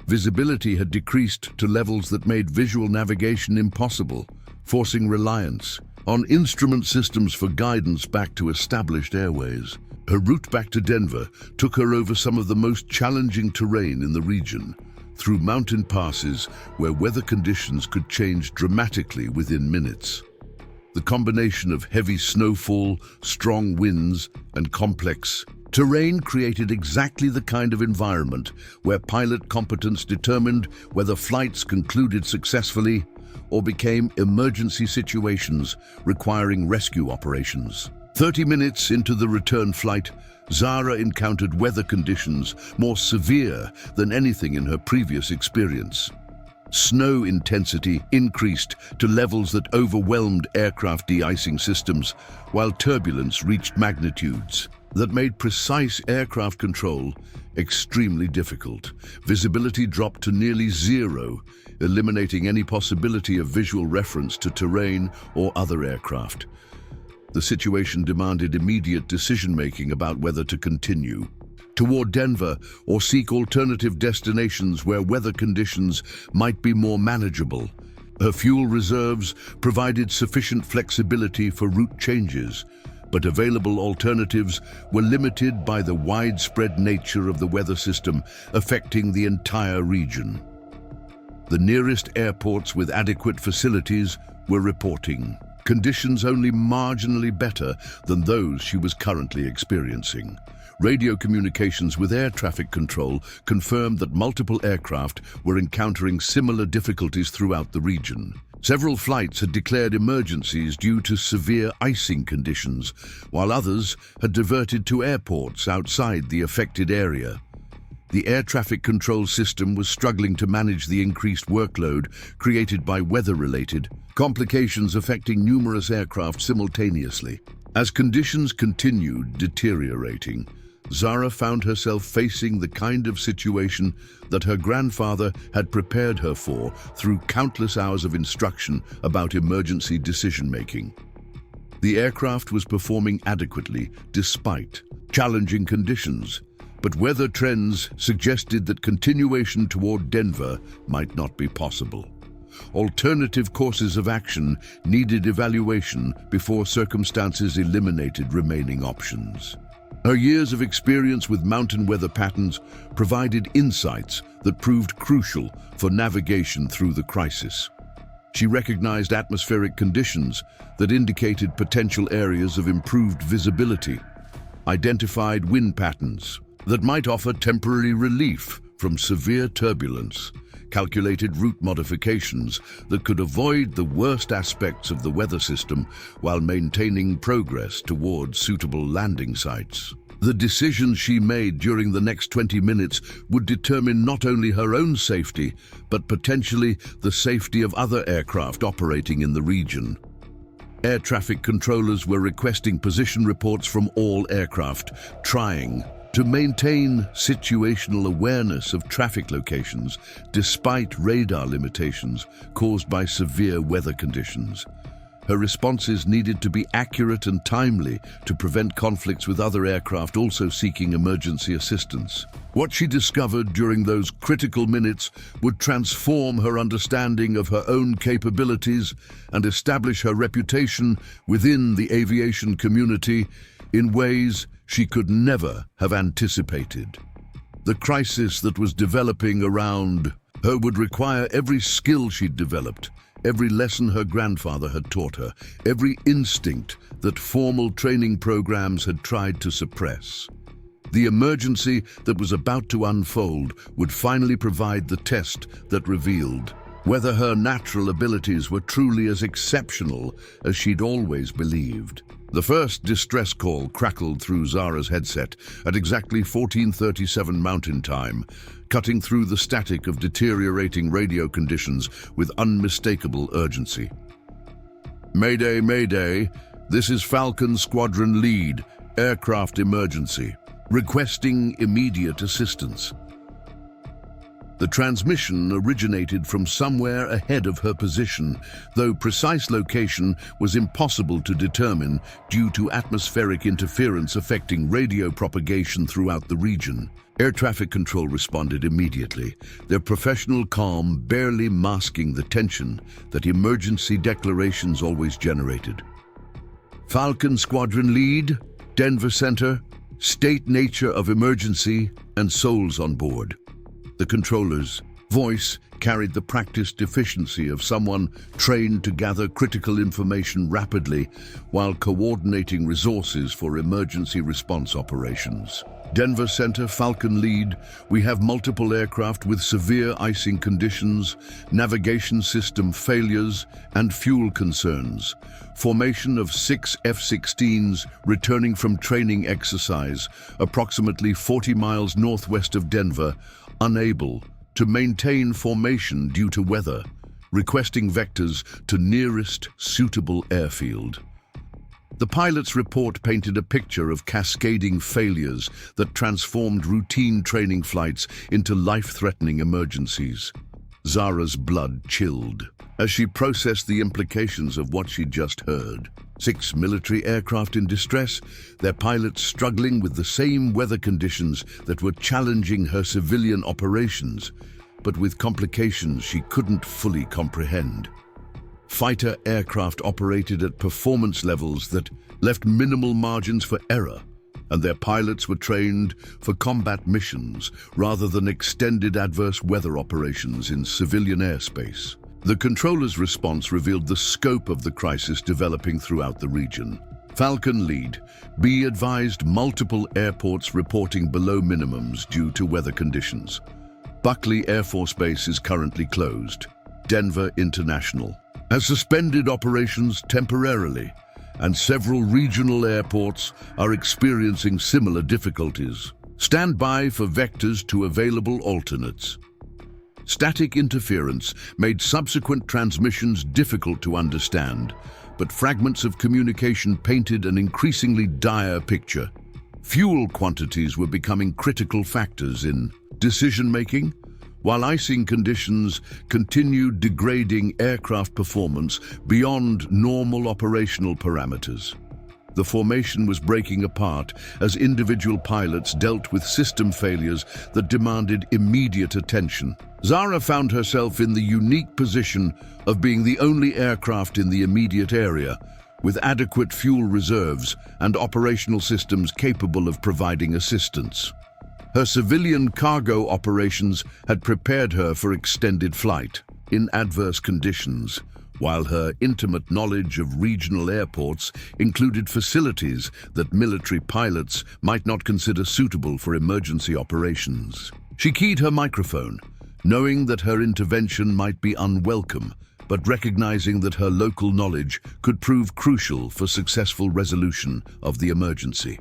Visibility had decreased to levels that made visual navigation impossible, forcing reliance on instrument systems for guidance back to established airways. Her route back to Denver took her over some of the most challenging terrain in the region, through mountain passes where weather conditions could change dramatically within minutes. The combination of heavy snowfall, strong winds, and complex terrain created exactly the kind of environment where pilot competence determined whether flights concluded successfully or became emergency situations requiring rescue operations. 30 minutes into the return flight, Zara encountered weather conditions more severe than anything in her previous experience. Snow intensity increased to levels that overwhelmed aircraft de-icing systems, while turbulence reached magnitudes that made precise aircraft control extremely difficult. Visibility dropped to nearly zero, eliminating any possibility of visual reference to terrain or other aircraft. The situation demanded immediate decision-making about whether to continue. toward Denver or seek alternative destinations where weather conditions might be more manageable. Her fuel reserves provided sufficient flexibility for route changes, but available alternatives were limited by the widespread nature of the weather system affecting the entire region. The nearest airports with adequate facilities were reporting conditions only marginally better than those she was currently experiencing. Radio communications with air traffic control confirmed that multiple aircraft were encountering similar difficulties throughout the region. Several flights had declared emergencies due to severe icing conditions, while others had diverted to airports outside the affected area. The air traffic control system was struggling to manage the increased workload created by weather-related complications affecting numerous aircraft simultaneously. As conditions continued deteriorating, Zara found herself facing the kind of situation that her grandfather had prepared her for through countless hours of instruction about emergency decision-making. The aircraft was performing adequately despite challenging conditions, but weather trends suggested that continuation toward Denver might not be possible. Alternative courses of action needed evaluation before circumstances eliminated remaining options. Her years of experience with mountain weather patterns provided insights that proved crucial for navigation through the crisis. She recognized atmospheric conditions that indicated potential areas of improved visibility, identified wind patterns that might offer temporary relief from severe turbulence, calculated route modifications that could avoid the worst aspects of the weather system while maintaining progress towards suitable landing sites. The decisions she made during the next 20 minutes would determine not only her own safety, but potentially the safety of other aircraft operating in the region. Air traffic controllers were requesting position reports from all aircraft, trying to maintain situational awareness of traffic locations despite radar limitations caused by severe weather conditions. Her responses needed to be accurate and timely to prevent conflicts with other aircraft also seeking emergency assistance. What she discovered during those critical minutes would transform her understanding of her own capabilities and establish her reputation within the aviation community in ways she could never have anticipated. The crisis that was developing around her would require every skill she'd developed, every lesson her grandfather had taught her, every instinct that formal training programs had tried to suppress. The emergency that was about to unfold would finally provide the test that revealed whether her natural abilities were truly as exceptional as she'd always believed. The first distress call crackled through Zara's headset at exactly 14:37 Mountain Time, cutting through the static of deteriorating radio conditions with unmistakable urgency. Mayday, Mayday, this is Falcon Squadron Lead, aircraft emergency, requesting immediate assistance. The transmission originated from somewhere ahead of her position, though precise location was impossible to determine due to atmospheric interference affecting radio propagation throughout the region. Air traffic control responded immediately, their professional calm barely masking the tension that emergency declarations always generated. Falcon Squadron Lead, Denver Center, state nature of emergency, and souls on board. The controller's voice carried the practiced efficiency of someone trained to gather critical information rapidly while coordinating resources for emergency response operations. Denver Center, Falcon Lead, we have multiple aircraft with severe icing conditions, navigation system failures, and fuel concerns. Formation of 6 F-16s returning from training exercise, approximately 40 miles northwest of Denver, unable to maintain formation due to weather, requesting vectors to nearest suitable airfield. The pilot's report painted a picture of cascading failures that transformed routine training flights into life-threatening emergencies. Zara's blood chilled as she processed the implications of what she'd just heard. 6 military aircraft in distress, their pilots struggling with the same weather conditions that were challenging her civilian operations, but with complications she couldn't fully comprehend. Fighter aircraft operated at performance levels that left minimal margins for error, and their pilots were trained for combat missions rather than extended adverse weather operations in civilian airspace. The controller's response revealed the scope of the crisis developing throughout the region. Falcon Lead, be advised multiple airports reporting below minimums due to weather conditions. Buckley Air Force Base is currently closed. Denver International has suspended operations temporarily, and several regional airports are experiencing similar difficulties. Stand by for vectors to available alternates. Static interference made subsequent transmissions difficult to understand, but fragments of communication painted an increasingly dire picture. Fuel quantities were becoming critical factors in decision-making, while icing conditions continued degrading aircraft performance beyond normal operational parameters. The formation was breaking apart as individual pilots dealt with system failures that demanded immediate attention. Zara found herself in the unique position of being the only aircraft in the immediate area, with adequate fuel reserves and operational systems capable of providing assistance. Her civilian cargo operations had prepared her for extended flight in adverse conditions, while her intimate knowledge of regional airports included facilities that military pilots might not consider suitable for emergency operations. She keyed her microphone, knowing that her intervention might be unwelcome, but recognizing that her local knowledge could prove crucial for successful resolution of the emergency.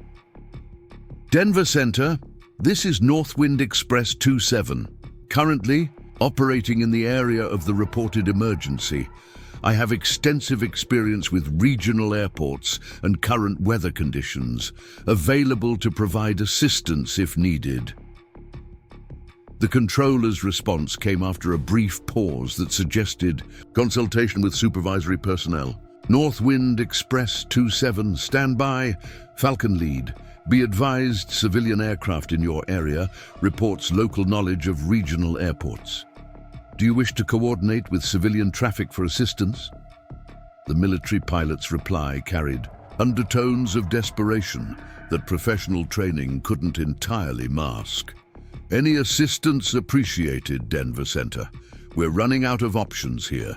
Denver Center, this is Northwind Express 27, currently operating in the area of the reported emergency. I have extensive experience with regional airports and current weather conditions, available to provide assistance if needed. The controller's response came after a brief pause that suggested consultation with supervisory personnel. Northwind Express 27, stand by. Falcon Lead, be advised civilian aircraft in your area reports local knowledge of regional airports. Do you wish to coordinate with civilian traffic for assistance? The military pilot's reply carried undertones of desperation that professional training couldn't entirely mask. Any assistance appreciated, Denver Center. We're running out of options here.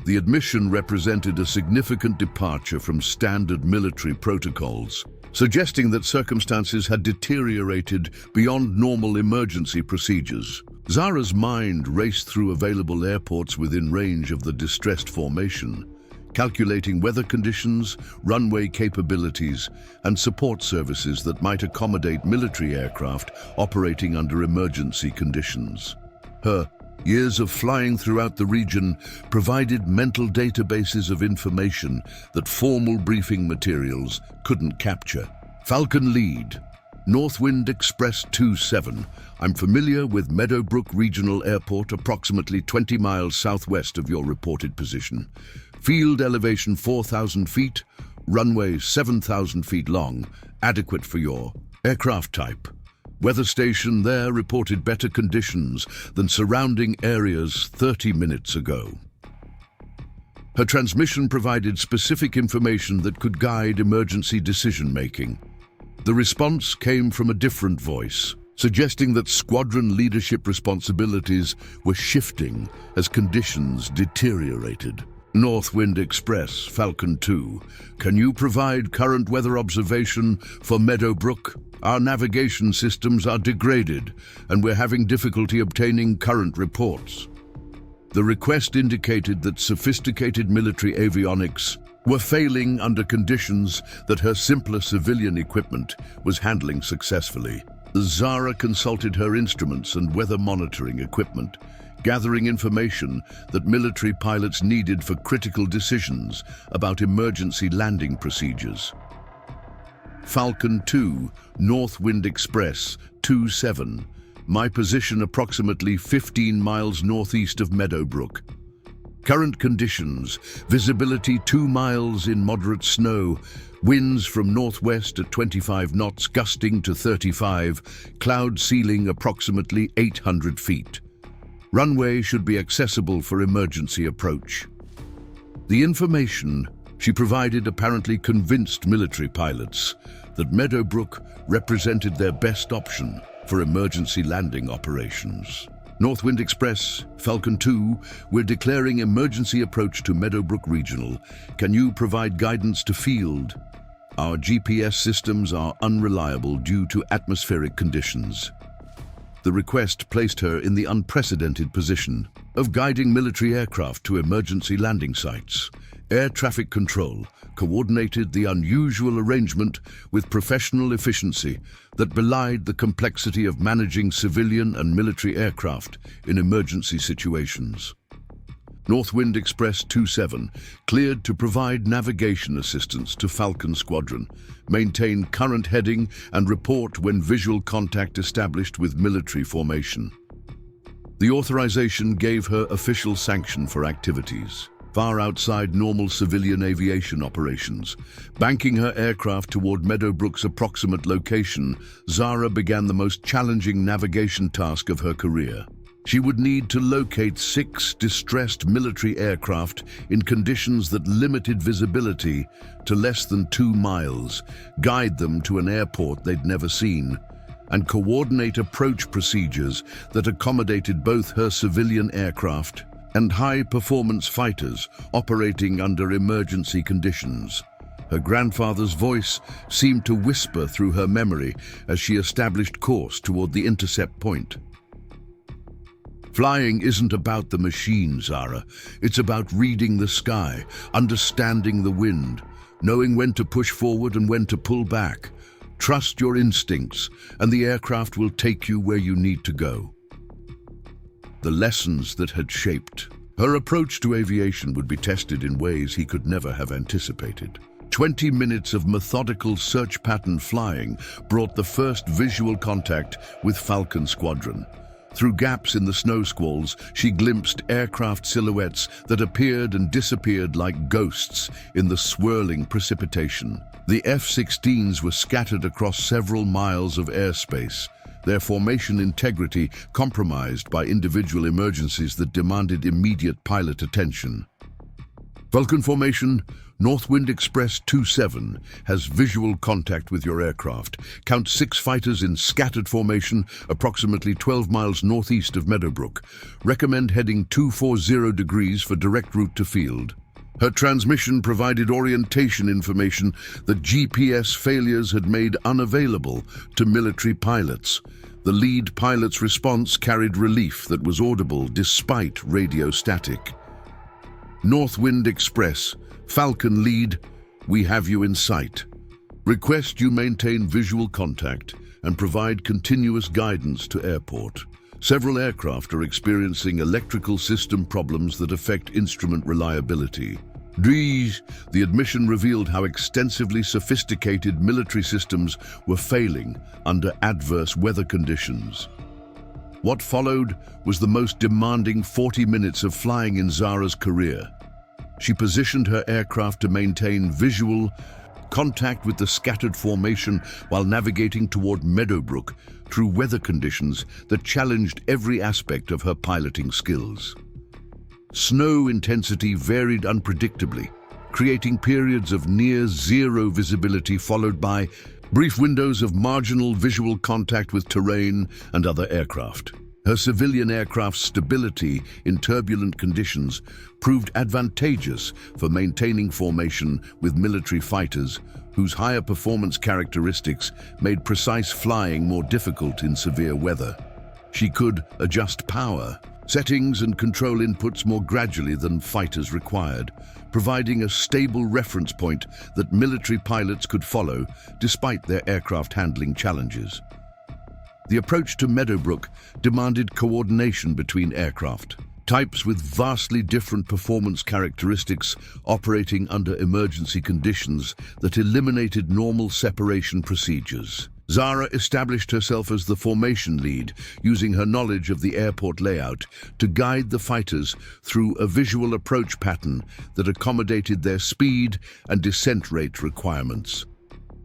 The admission represented a significant departure from standard military protocols, suggesting that circumstances had deteriorated beyond normal emergency procedures. Zara's mind raced through available airports within range of the distressed formation, calculating weather conditions, runway capabilities, and support services that might accommodate military aircraft operating under emergency conditions. Her years of flying throughout the region provided mental databases of information that formal briefing materials couldn't capture. Falcon Lead, Northwind Express 27. I'm familiar with Meadowbrook Regional Airport, approximately 20 miles southwest of your reported position. Field elevation 4,000 feet, runway 7,000 feet long, adequate for your aircraft type. Weather station there reported better conditions than surrounding areas 30 minutes ago. Her transmission provided specific information that could guide emergency decision-making. The response came from a different voice, suggesting that squadron leadership responsibilities were shifting as conditions deteriorated. Northwind Express, Falcon 2, can you provide current weather observation for Meadowbrook? Our navigation systems are degraded, and we're having difficulty obtaining current reports. The request indicated that sophisticated military avionics were failing under conditions that her simpler civilian equipment was handling successfully. Zara consulted her instruments and weather monitoring equipment, gathering information that military pilots needed for critical decisions about emergency landing procedures. Falcon 2, Northwind Express 27, my position approximately 15 miles northeast of Meadowbrook. Current conditions: visibility 2 miles in moderate snow, winds from northwest at 25 knots gusting to 35, cloud ceiling approximately 800 feet. Runway should be accessible for emergency approach. The information she provided apparently convinced military pilots that Meadowbrook represented their best option for emergency landing operations. Northwind Express, Falcon 2, we're declaring emergency approach to Meadowbrook Regional. Can you provide guidance to field? Our GPS systems are unreliable due to atmospheric conditions. The request placed her in the unprecedented position of guiding military aircraft to emergency landing sites. Air traffic control coordinated the unusual arrangement with professional efficiency that belied the complexity of managing civilian and military aircraft in emergency situations. Northwind Express 27 cleared to provide navigation assistance to Falcon Squadron, maintain current heading and report when visual contact established with military formation. The authorization gave her official sanction for activities far outside normal civilian aviation operations. Banking her aircraft toward Meadowbrook's approximate location, Zara began the most challenging navigation task of her career. She would need to locate 6 distressed military aircraft in conditions that limited visibility to less than 2 miles, guide them to an airport they'd never seen, and coordinate approach procedures that accommodated both her civilian aircraft and high-performance fighters operating under emergency conditions. Her grandfather's voice seemed to whisper through her memory as she established course toward the intercept point. Flying isn't about the machine, Zara. It's about reading the sky, understanding the wind, knowing when to push forward and when to pull back. Trust your instincts, and the aircraft will take you where you need to go. The lessons that had shaped her approach to aviation would be tested in ways he could never have anticipated. 20 minutes of methodical search pattern flying brought the first visual contact with Falcon Squadron. Through gaps in the snow squalls, she glimpsed aircraft silhouettes that appeared and disappeared like ghosts in the swirling precipitation. The F-16s were scattered across several miles of airspace, their formation integrity compromised by individual emergencies that demanded immediate pilot attention. Falcon formation, Northwind Express 27 has visual contact with your aircraft. Count 6 fighters in scattered formation approximately 12 miles northeast of Meadowbrook. Recommend heading 240 degrees for direct route to field. Her transmission provided orientation information that GPS failures had made unavailable to military pilots. The lead pilot's response carried relief that was audible despite radio static. Northwind Express, Falcon lead, we have you in sight. Request you maintain visual contact and provide continuous guidance to airport. Several aircraft are experiencing electrical system problems that affect instrument reliability. The admission revealed how extensively sophisticated military systems were failing under adverse weather conditions. What followed was the most demanding 40 minutes of flying in Zara's career. She positioned her aircraft to maintain visual contact with the scattered formation while navigating toward Meadowbrook through weather conditions that challenged every aspect of her piloting skills. Snow intensity varied unpredictably, creating periods of near-zero visibility followed by brief windows of marginal visual contact with terrain and other aircraft. Her civilian aircraft's stability in turbulent conditions proved advantageous for maintaining formation with military fighters, whose higher performance characteristics made precise flying more difficult in severe weather. She could adjust power, settings and control inputs more gradually than fighters required, providing a stable reference point that military pilots could follow despite their aircraft handling challenges. The approach to Meadowbrook demanded coordination between aircraft, types with vastly different performance characteristics operating under emergency conditions that eliminated normal separation procedures. Zara established herself as the formation lead, using her knowledge of the airport layout to guide the fighters through a visual approach pattern that accommodated their speed and descent rate requirements.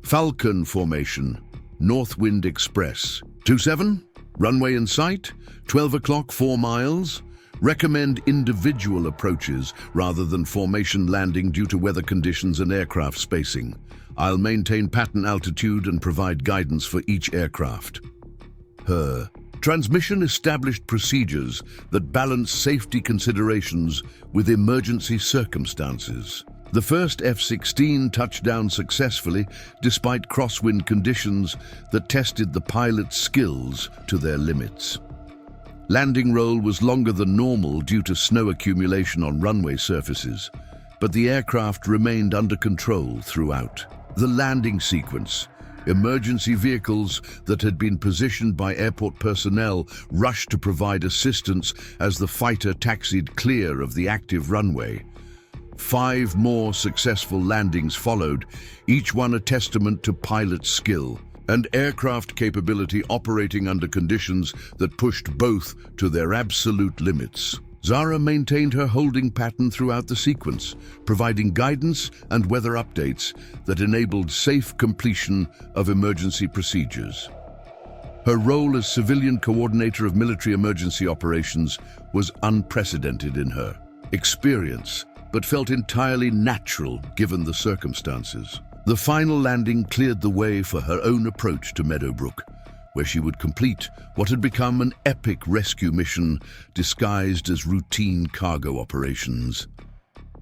Falcon formation, North Wind Express. 27, runway in sight, 12 o'clock 4 miles. Recommend individual approaches rather than formation landing due to weather conditions and aircraft spacing. I'll maintain pattern altitude and provide guidance for each aircraft. Her transmission established procedures that balance safety considerations with emergency circumstances. The first F-16 touched down successfully despite crosswind conditions that tested the pilot's skills to their limits. Landing roll was longer than normal due to snow accumulation on runway surfaces, but the aircraft remained under control throughout. The landing sequence. Emergency vehicles that had been positioned by airport personnel rushed to provide assistance as the fighter taxied clear of the active runway. 5 more successful landings followed, each one a testament to pilot skill and aircraft capability operating under conditions that pushed both to their absolute limits. Zara maintained her holding pattern throughout the sequence, providing guidance and weather updates that enabled safe completion of emergency procedures. Her role as civilian coordinator of military emergency operations was unprecedented in her experience, but felt entirely natural given the circumstances. The final landing cleared the way for her own approach to Meadowbrook, where she would complete what had become an epic rescue mission disguised as routine cargo operations.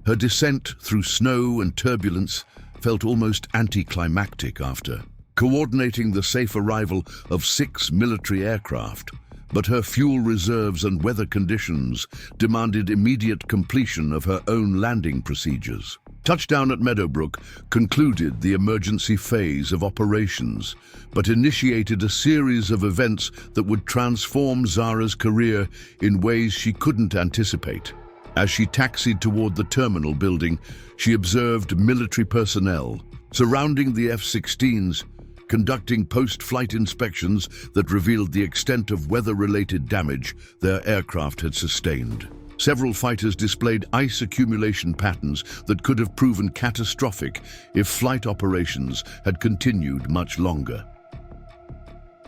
Her descent through snow and turbulence felt almost anticlimactic after coordinating the safe arrival of 6 military aircraft, but her fuel reserves and weather conditions demanded immediate completion of her own landing procedures. Touchdown at Meadowbrook concluded the emergency phase of operations, but initiated a series of events that would transform Zara's career in ways she couldn't anticipate. As she taxied toward the terminal building, she observed military personnel surrounding the F-16s, conducting post-flight inspections that revealed the extent of weather-related damage their aircraft had sustained. Several fighters displayed ice accumulation patterns that could have proven catastrophic if flight operations had continued much longer.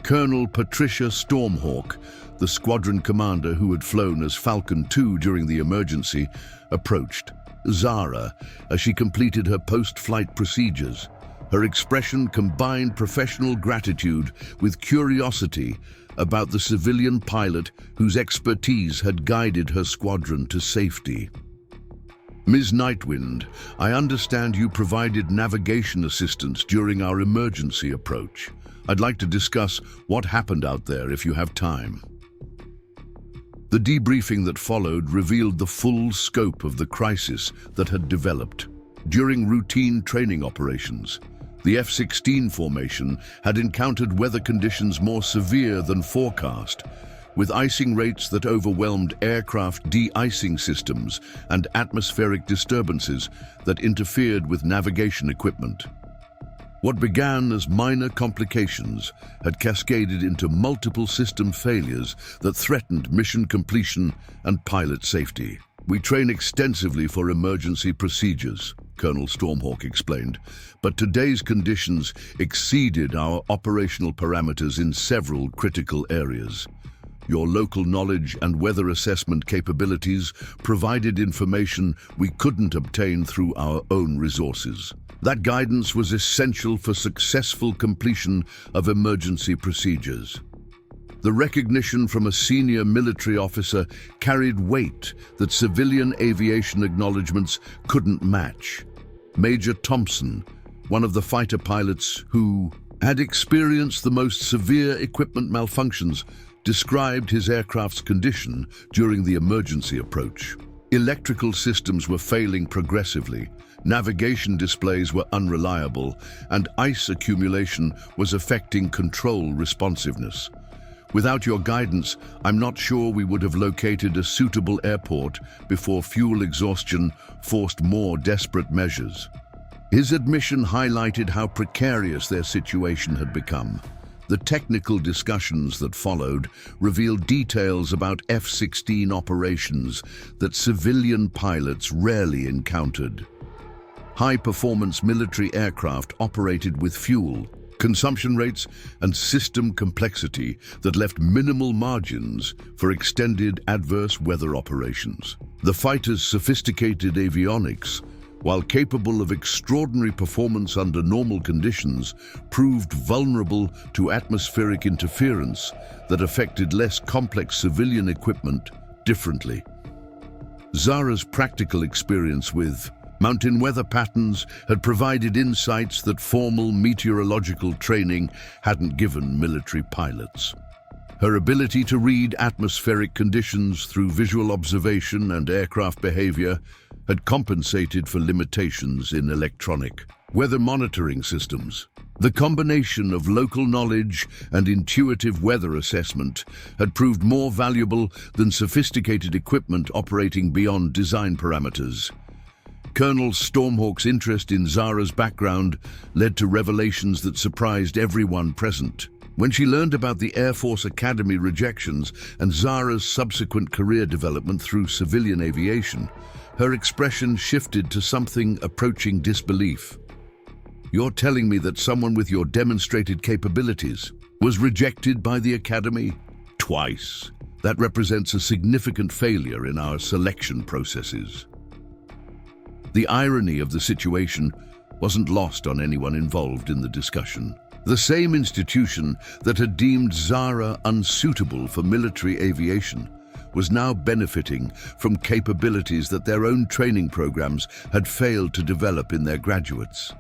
Colonel Patricia Stormhawk, the squadron commander who had flown as Falcon 2 during the emergency, approached Zara as she completed her post-flight procedures. Her expression combined professional gratitude with curiosity about the civilian pilot whose expertise had guided her squadron to safety. Ms. Nightwind, I understand you provided navigation assistance during our emergency approach. I'd like to discuss what happened out there if you have time. The debriefing that followed revealed the full scope of the crisis that had developed. During routine training operations, the F-16 formation had encountered weather conditions more severe than forecast, with icing rates that overwhelmed aircraft de-icing systems and atmospheric disturbances that interfered with navigation equipment. What began as minor complications had cascaded into multiple system failures that threatened mission completion and pilot safety. We train extensively for emergency procedures, Colonel Stormhawk explained, but today's conditions exceeded our operational parameters in several critical areas. Your local knowledge and weather assessment capabilities provided information we couldn't obtain through our own resources. That guidance was essential for successful completion of emergency procedures. The recognition from a senior military officer carried weight that civilian aviation acknowledgements couldn't match. Major Thompson, one of the fighter pilots who had experienced the most severe equipment malfunctions, described his aircraft's condition during the emergency approach. Electrical systems were failing progressively, navigation displays were unreliable, and ice accumulation was affecting control responsiveness. Without your guidance, I'm not sure we would have located a suitable airport before fuel exhaustion forced more desperate measures. His admission highlighted how precarious their situation had become, The technical discussions that followed revealed details about F-16 operations that civilian pilots rarely encountered. High-performance military aircraft operated with fuel, consumption rates, and system complexity that left minimal margins for extended adverse weather operations. The fighters' sophisticated avionics, while capable of extraordinary performance under normal conditions, proved vulnerable to atmospheric interference that affected less complex civilian equipment differently. Zara's practical experience with mountain weather patterns had provided insights that formal meteorological training hadn't given military pilots. Her ability to read atmospheric conditions through visual observation and aircraft behavior had compensated for limitations in electronic weather monitoring systems. The combination of local knowledge and intuitive weather assessment had proved more valuable than sophisticated equipment operating beyond design parameters. Colonel Stormhawk's interest in Zara's background led to revelations that surprised everyone present. When she learned about the Air Force Academy rejections and Zara's subsequent career development through civilian aviation, her expression shifted to something approaching disbelief. "You're telling me that someone with your demonstrated capabilities was rejected by the Academy twice? That represents a significant failure in our selection processes." The irony of the situation wasn't lost on anyone involved in the discussion. The same institution that had deemed Zara unsuitable for military aviation was now benefiting from capabilities that their own training programs had failed to develop in their graduates.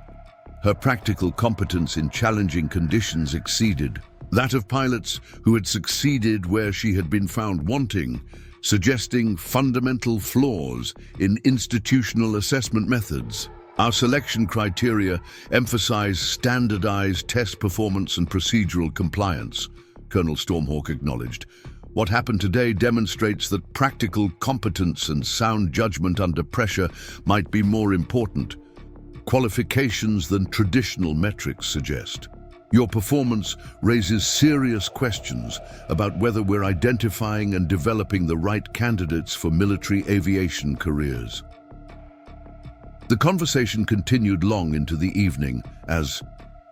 Her practical competence in challenging conditions exceeded that of pilots who had succeeded where she had been found wanting, suggesting fundamental flaws in institutional assessment methods. Our selection criteria emphasize standardized test performance and procedural compliance, Colonel Stormhawk acknowledged. What happened today demonstrates that practical competence and sound judgment under pressure might be more important qualifications than traditional metrics suggest. Your performance raises serious questions about whether we're identifying and developing the right candidates for military aviation careers. The conversation continued long into the evening as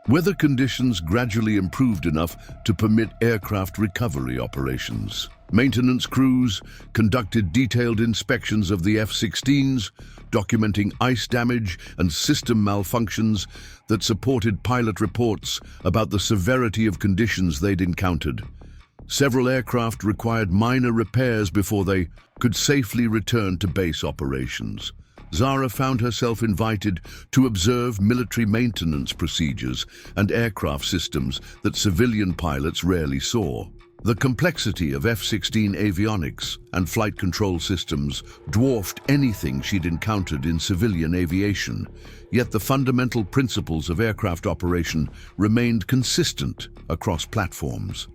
weather conditions gradually improved enough to permit aircraft recovery operations. Maintenance crews conducted detailed inspections of the F-16s, documenting ice damage and system malfunctions that supported pilot reports about the severity of conditions they'd encountered. Several aircraft required minor repairs before they could safely return to base operations. Zara found herself invited to observe military maintenance procedures and aircraft systems that civilian pilots rarely saw. The complexity of F-16 avionics and flight control systems dwarfed anything she'd encountered in civilian aviation, yet the fundamental principles of aircraft operation remained consistent across platforms.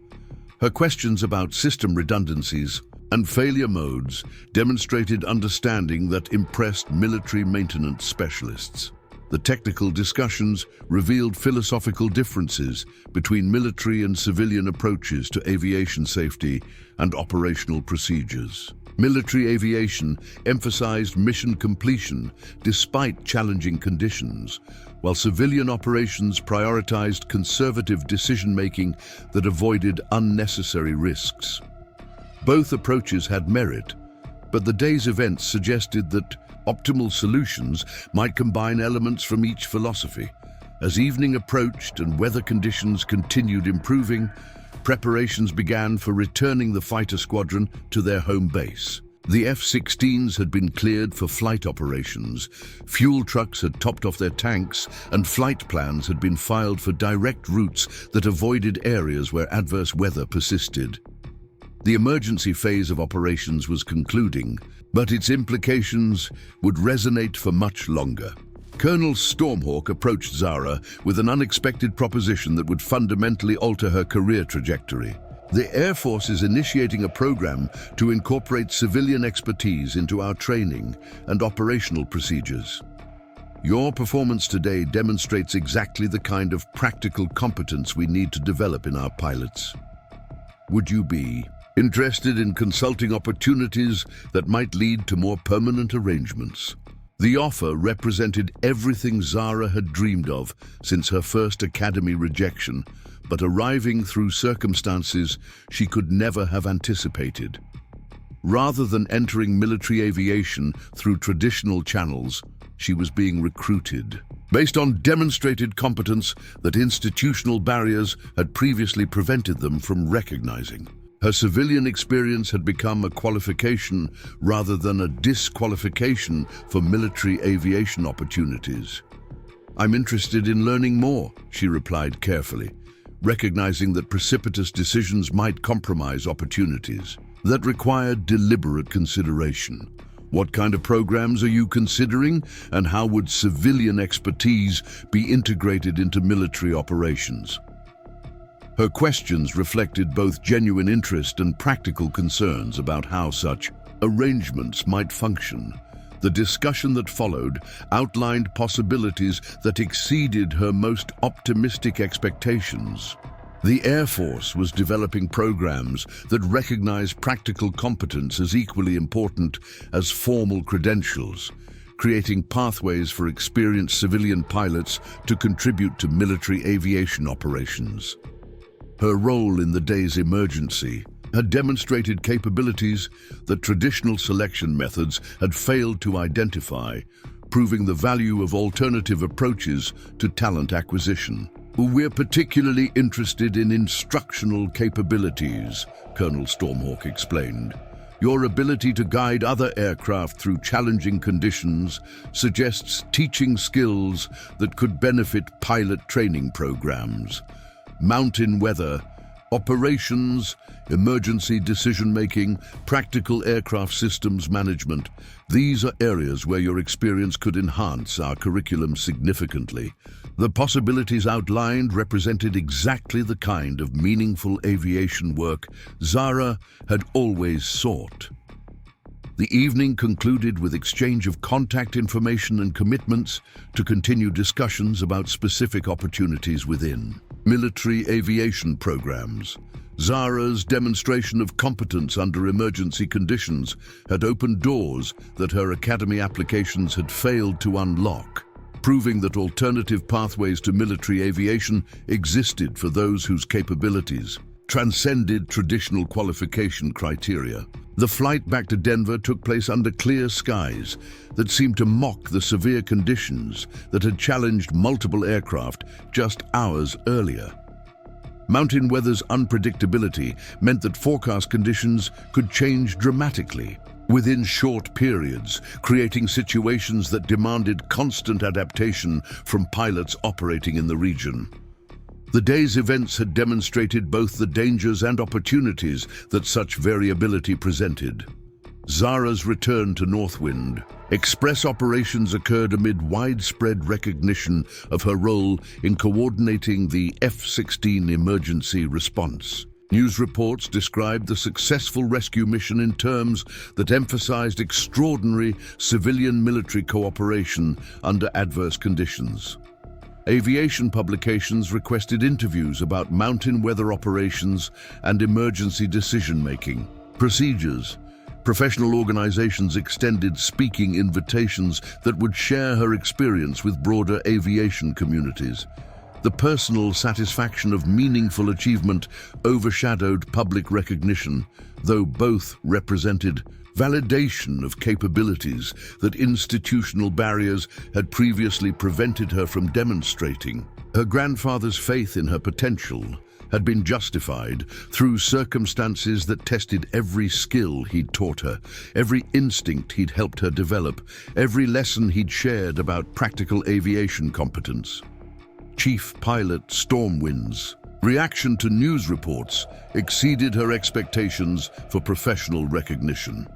Her questions about system redundancies and failure modes demonstrated understanding that impressed military maintenance specialists. The technical discussions revealed philosophical differences between military and civilian approaches to aviation safety and operational procedures. Military aviation emphasized mission completion despite challenging conditions, while civilian operations prioritized conservative decision-making that avoided unnecessary risks. Both approaches had merit, but the day's events suggested that optimal solutions might combine elements from each philosophy. As evening approached and weather conditions continued improving, preparations began for returning the fighter squadron to their home base. The F-16s had been cleared for flight operations, fuel trucks had topped off their tanks, and flight plans had been filed for direct routes that avoided areas where adverse weather persisted. The emergency phase of operations was concluding, but its implications would resonate for much longer. Colonel Stormhawk approached Zara with an unexpected proposition that would fundamentally alter her career trajectory. The Air Force is initiating a program to incorporate civilian expertise into our training and operational procedures. Your performance today demonstrates exactly the kind of practical competence we need to develop in our pilots. Would you be interested in consulting opportunities that might lead to more permanent arrangements? The offer represented everything Zara had dreamed of since her first academy rejection, but arriving through circumstances she could never have anticipated. Rather than entering military aviation through traditional channels, she was being recruited based on demonstrated competence that institutional barriers had previously prevented them from recognizing. Her civilian experience had become a qualification rather than a disqualification for military aviation opportunities. "I'm interested in learning more," she replied carefully, recognizing that precipitous decisions might compromise opportunities that required deliberate consideration. "What kind of programs are you considering, and how would civilian expertise be integrated into military operations?" Her questions reflected both genuine interest and practical concerns about how such arrangements might function. The discussion that followed outlined possibilities that exceeded her most optimistic expectations. The Air Force was developing programs that recognized practical competence as equally important as formal credentials, creating pathways for experienced civilian pilots to contribute to military aviation operations. Her role in the day's emergency had demonstrated capabilities that traditional selection methods had failed to identify, proving the value of alternative approaches to talent acquisition. "We're particularly interested in instructional capabilities," Colonel Stormhawk explained. "Your ability to guide other aircraft through challenging conditions suggests teaching skills that could benefit pilot training programs. Mountain weather, operations, emergency decision-making, practical aircraft systems management. These are areas where your experience could enhance our curriculum significantly." The possibilities outlined represented exactly the kind of meaningful aviation work Zara had always sought. The evening concluded with exchange of contact information and commitments to continue discussions about specific opportunities within military aviation programs. Zara's demonstration of competence under emergency conditions had opened doors that her academy applications had failed to unlock, proving that alternative pathways to military aviation existed for those whose capabilities transcended traditional qualification criteria. The flight back to Denver took place under clear skies that seemed to mock the severe conditions that had challenged multiple aircraft just hours earlier. Mountain weather's unpredictability meant that forecast conditions could change dramatically within short periods, creating situations that demanded constant adaptation from pilots operating in the region. The day's events had demonstrated both the dangers and opportunities that such variability presented. Zara's return to Northwind. Express operations occurred amid widespread recognition of her role in coordinating the F-16 emergency response. News reports described the successful rescue mission in terms that emphasized extraordinary civilian-military cooperation under adverse conditions. Aviation publications requested interviews about mountain weather operations and emergency decision-making procedures. Professional organizations extended speaking invitations that would share her experience with broader aviation communities. The personal satisfaction of meaningful achievement overshadowed public recognition, though both represented validation of capabilities that institutional barriers had previously prevented her from demonstrating. Her grandfather's faith in her potential had been justified through circumstances that tested every skill he'd taught her, every instinct he'd helped her develop, every lesson he'd shared about practical aviation competence. Chief Pilot Stormwind's reaction to news reports exceeded her expectations for professional recognition.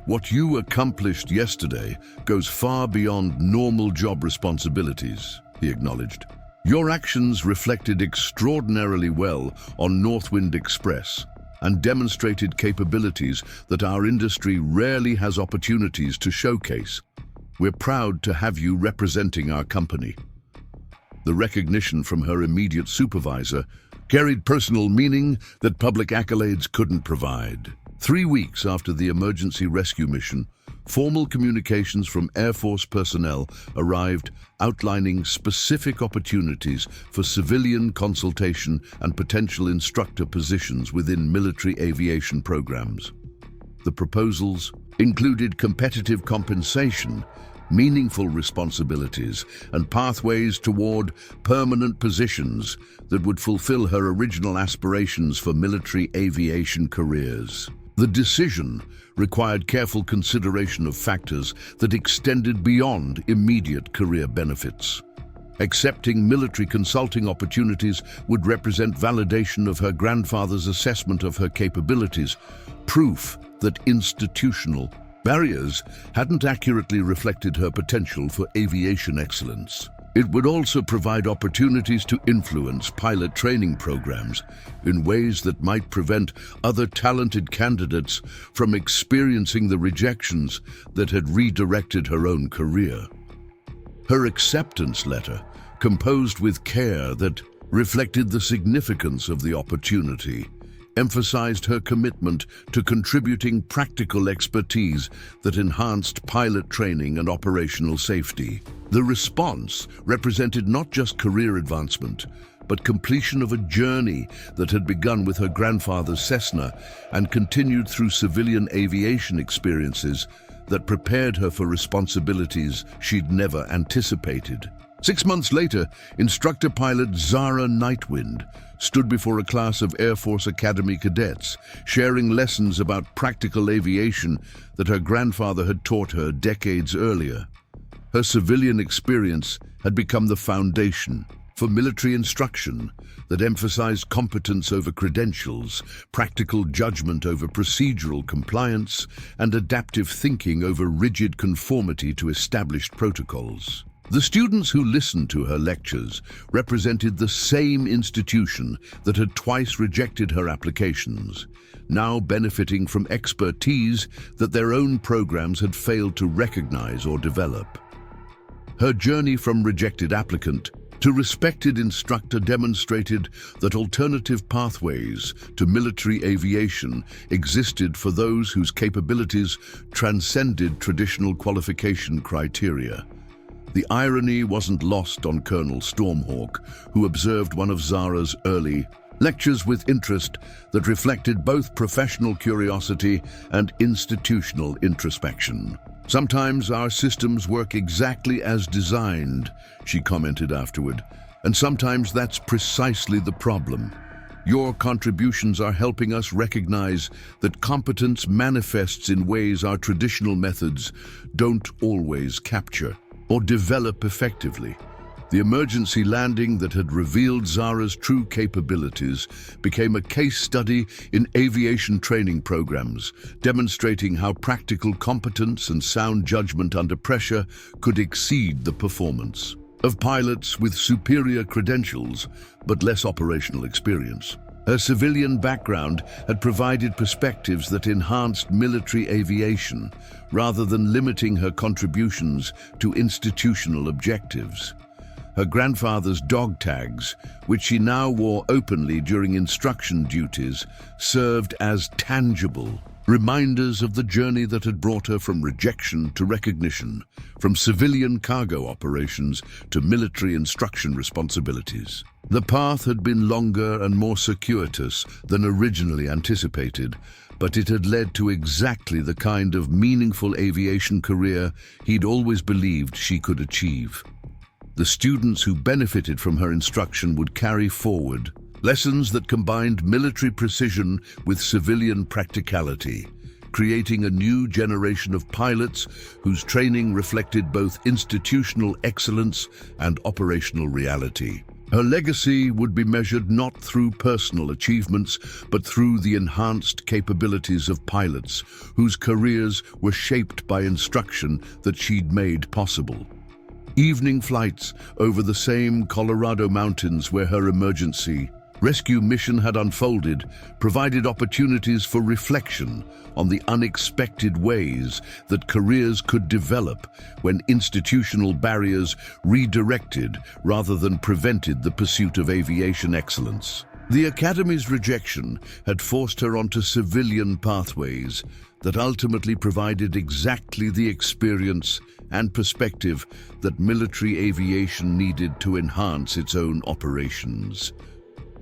"What you accomplished yesterday goes far beyond normal job responsibilities," he acknowledged. "Your actions reflected extraordinarily well on Northwind Express and demonstrated capabilities that our industry rarely has opportunities to showcase." We're proud to have you representing our company." The recognition from her immediate supervisor carried personal meaning that public accolades couldn't provide. 3 weeks after the emergency rescue mission, formal communications from Air Force personnel arrived outlining specific opportunities for civilian consultation and potential instructor positions within military aviation programs. The proposals included competitive compensation, meaningful responsibilities, and pathways toward permanent positions that would fulfill her original aspirations for military aviation careers. The decision required careful consideration of factors that extended beyond immediate career benefits. Accepting military consulting opportunities would represent validation of her grandfather's assessment of her capabilities, proof that institutional barriers hadn't accurately reflected her potential for aviation excellence. It would also provide opportunities to influence pilot training programs in ways that might prevent other talented candidates from experiencing the rejections that had redirected her own career. Her acceptance letter, composed with care that reflected the significance of the opportunity, emphasized her commitment to contributing practical expertise that enhanced pilot training and operational safety. The response represented not just career advancement, but completion of a journey that had begun with her grandfather's Cessna and continued through civilian aviation experiences that prepared her for responsibilities she'd never anticipated. 6 months later, instructor pilot Zara Nightwind stood before a class of Air Force Academy cadets, sharing lessons about practical aviation that her grandfather had taught her decades earlier. Her civilian experience had become the foundation for military instruction that emphasized competence over credentials, practical judgment over procedural compliance, and adaptive thinking over rigid conformity to established protocols. The students who listened to her lectures represented the same institution that had twice rejected her applications, now benefiting from expertise that their own programs had failed to recognize or develop. Her journey from rejected applicant to respected instructor demonstrated that alternative pathways to military aviation existed for those whose capabilities transcended traditional qualification criteria. The irony wasn't lost on Colonel Stormhawk, who observed one of Zara's early lectures with interest that reflected both professional curiosity and institutional introspection. "Sometimes our systems work exactly as designed," she commented afterward, "and sometimes that's precisely the problem. Your contributions are helping us recognize that competence manifests in ways our traditional methods don't always capture or develop effectively." The emergency landing that had revealed Zara's true capabilities became a case study in aviation training programs, demonstrating how practical competence and sound judgment under pressure could exceed the performance of pilots with superior credentials but less operational experience. Her civilian background had provided perspectives that enhanced military aviation rather than limiting her contributions to institutional objectives. Her grandfather's dog tags, which she now wore openly during instruction duties, served as tangible reminders of the journey that had brought her from rejection to recognition, from civilian cargo operations to military instruction responsibilities. The path had been longer and more circuitous than originally anticipated, but it had led to exactly the kind of meaningful aviation career he'd always believed she could achieve. The students who benefited from her instruction would carry forward lessons that combined military precision with civilian practicality, creating a new generation of pilots whose training reflected both institutional excellence and operational reality. Her legacy would be measured not through personal achievements, but through the enhanced capabilities of pilots whose careers were shaped by instruction that she'd made possible. Evening flights over the same Colorado mountains where her emergency rescue mission had unfolded, provided opportunities for reflection on the unexpected ways that careers could develop when institutional barriers redirected rather than prevented the pursuit of aviation excellence. The Academy's rejection had forced her onto civilian pathways that ultimately provided exactly the experience and perspective that military aviation needed to enhance its own operations.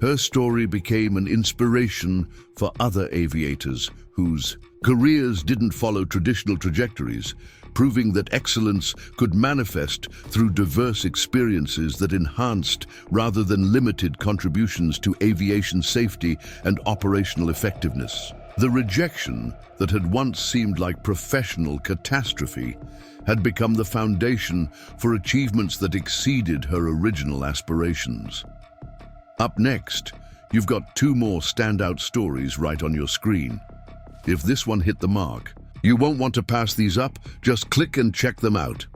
Her story became an inspiration for other aviators whose careers didn't follow traditional trajectories, proving that excellence could manifest through diverse experiences that enhanced rather than limited contributions to aviation safety and operational effectiveness. The rejection that had once seemed like professional catastrophe had become the foundation for achievements that exceeded her original aspirations. Up next, you've got two more standout stories right on your screen. If this one hit the mark, you won't want to pass these up, just click and check them out.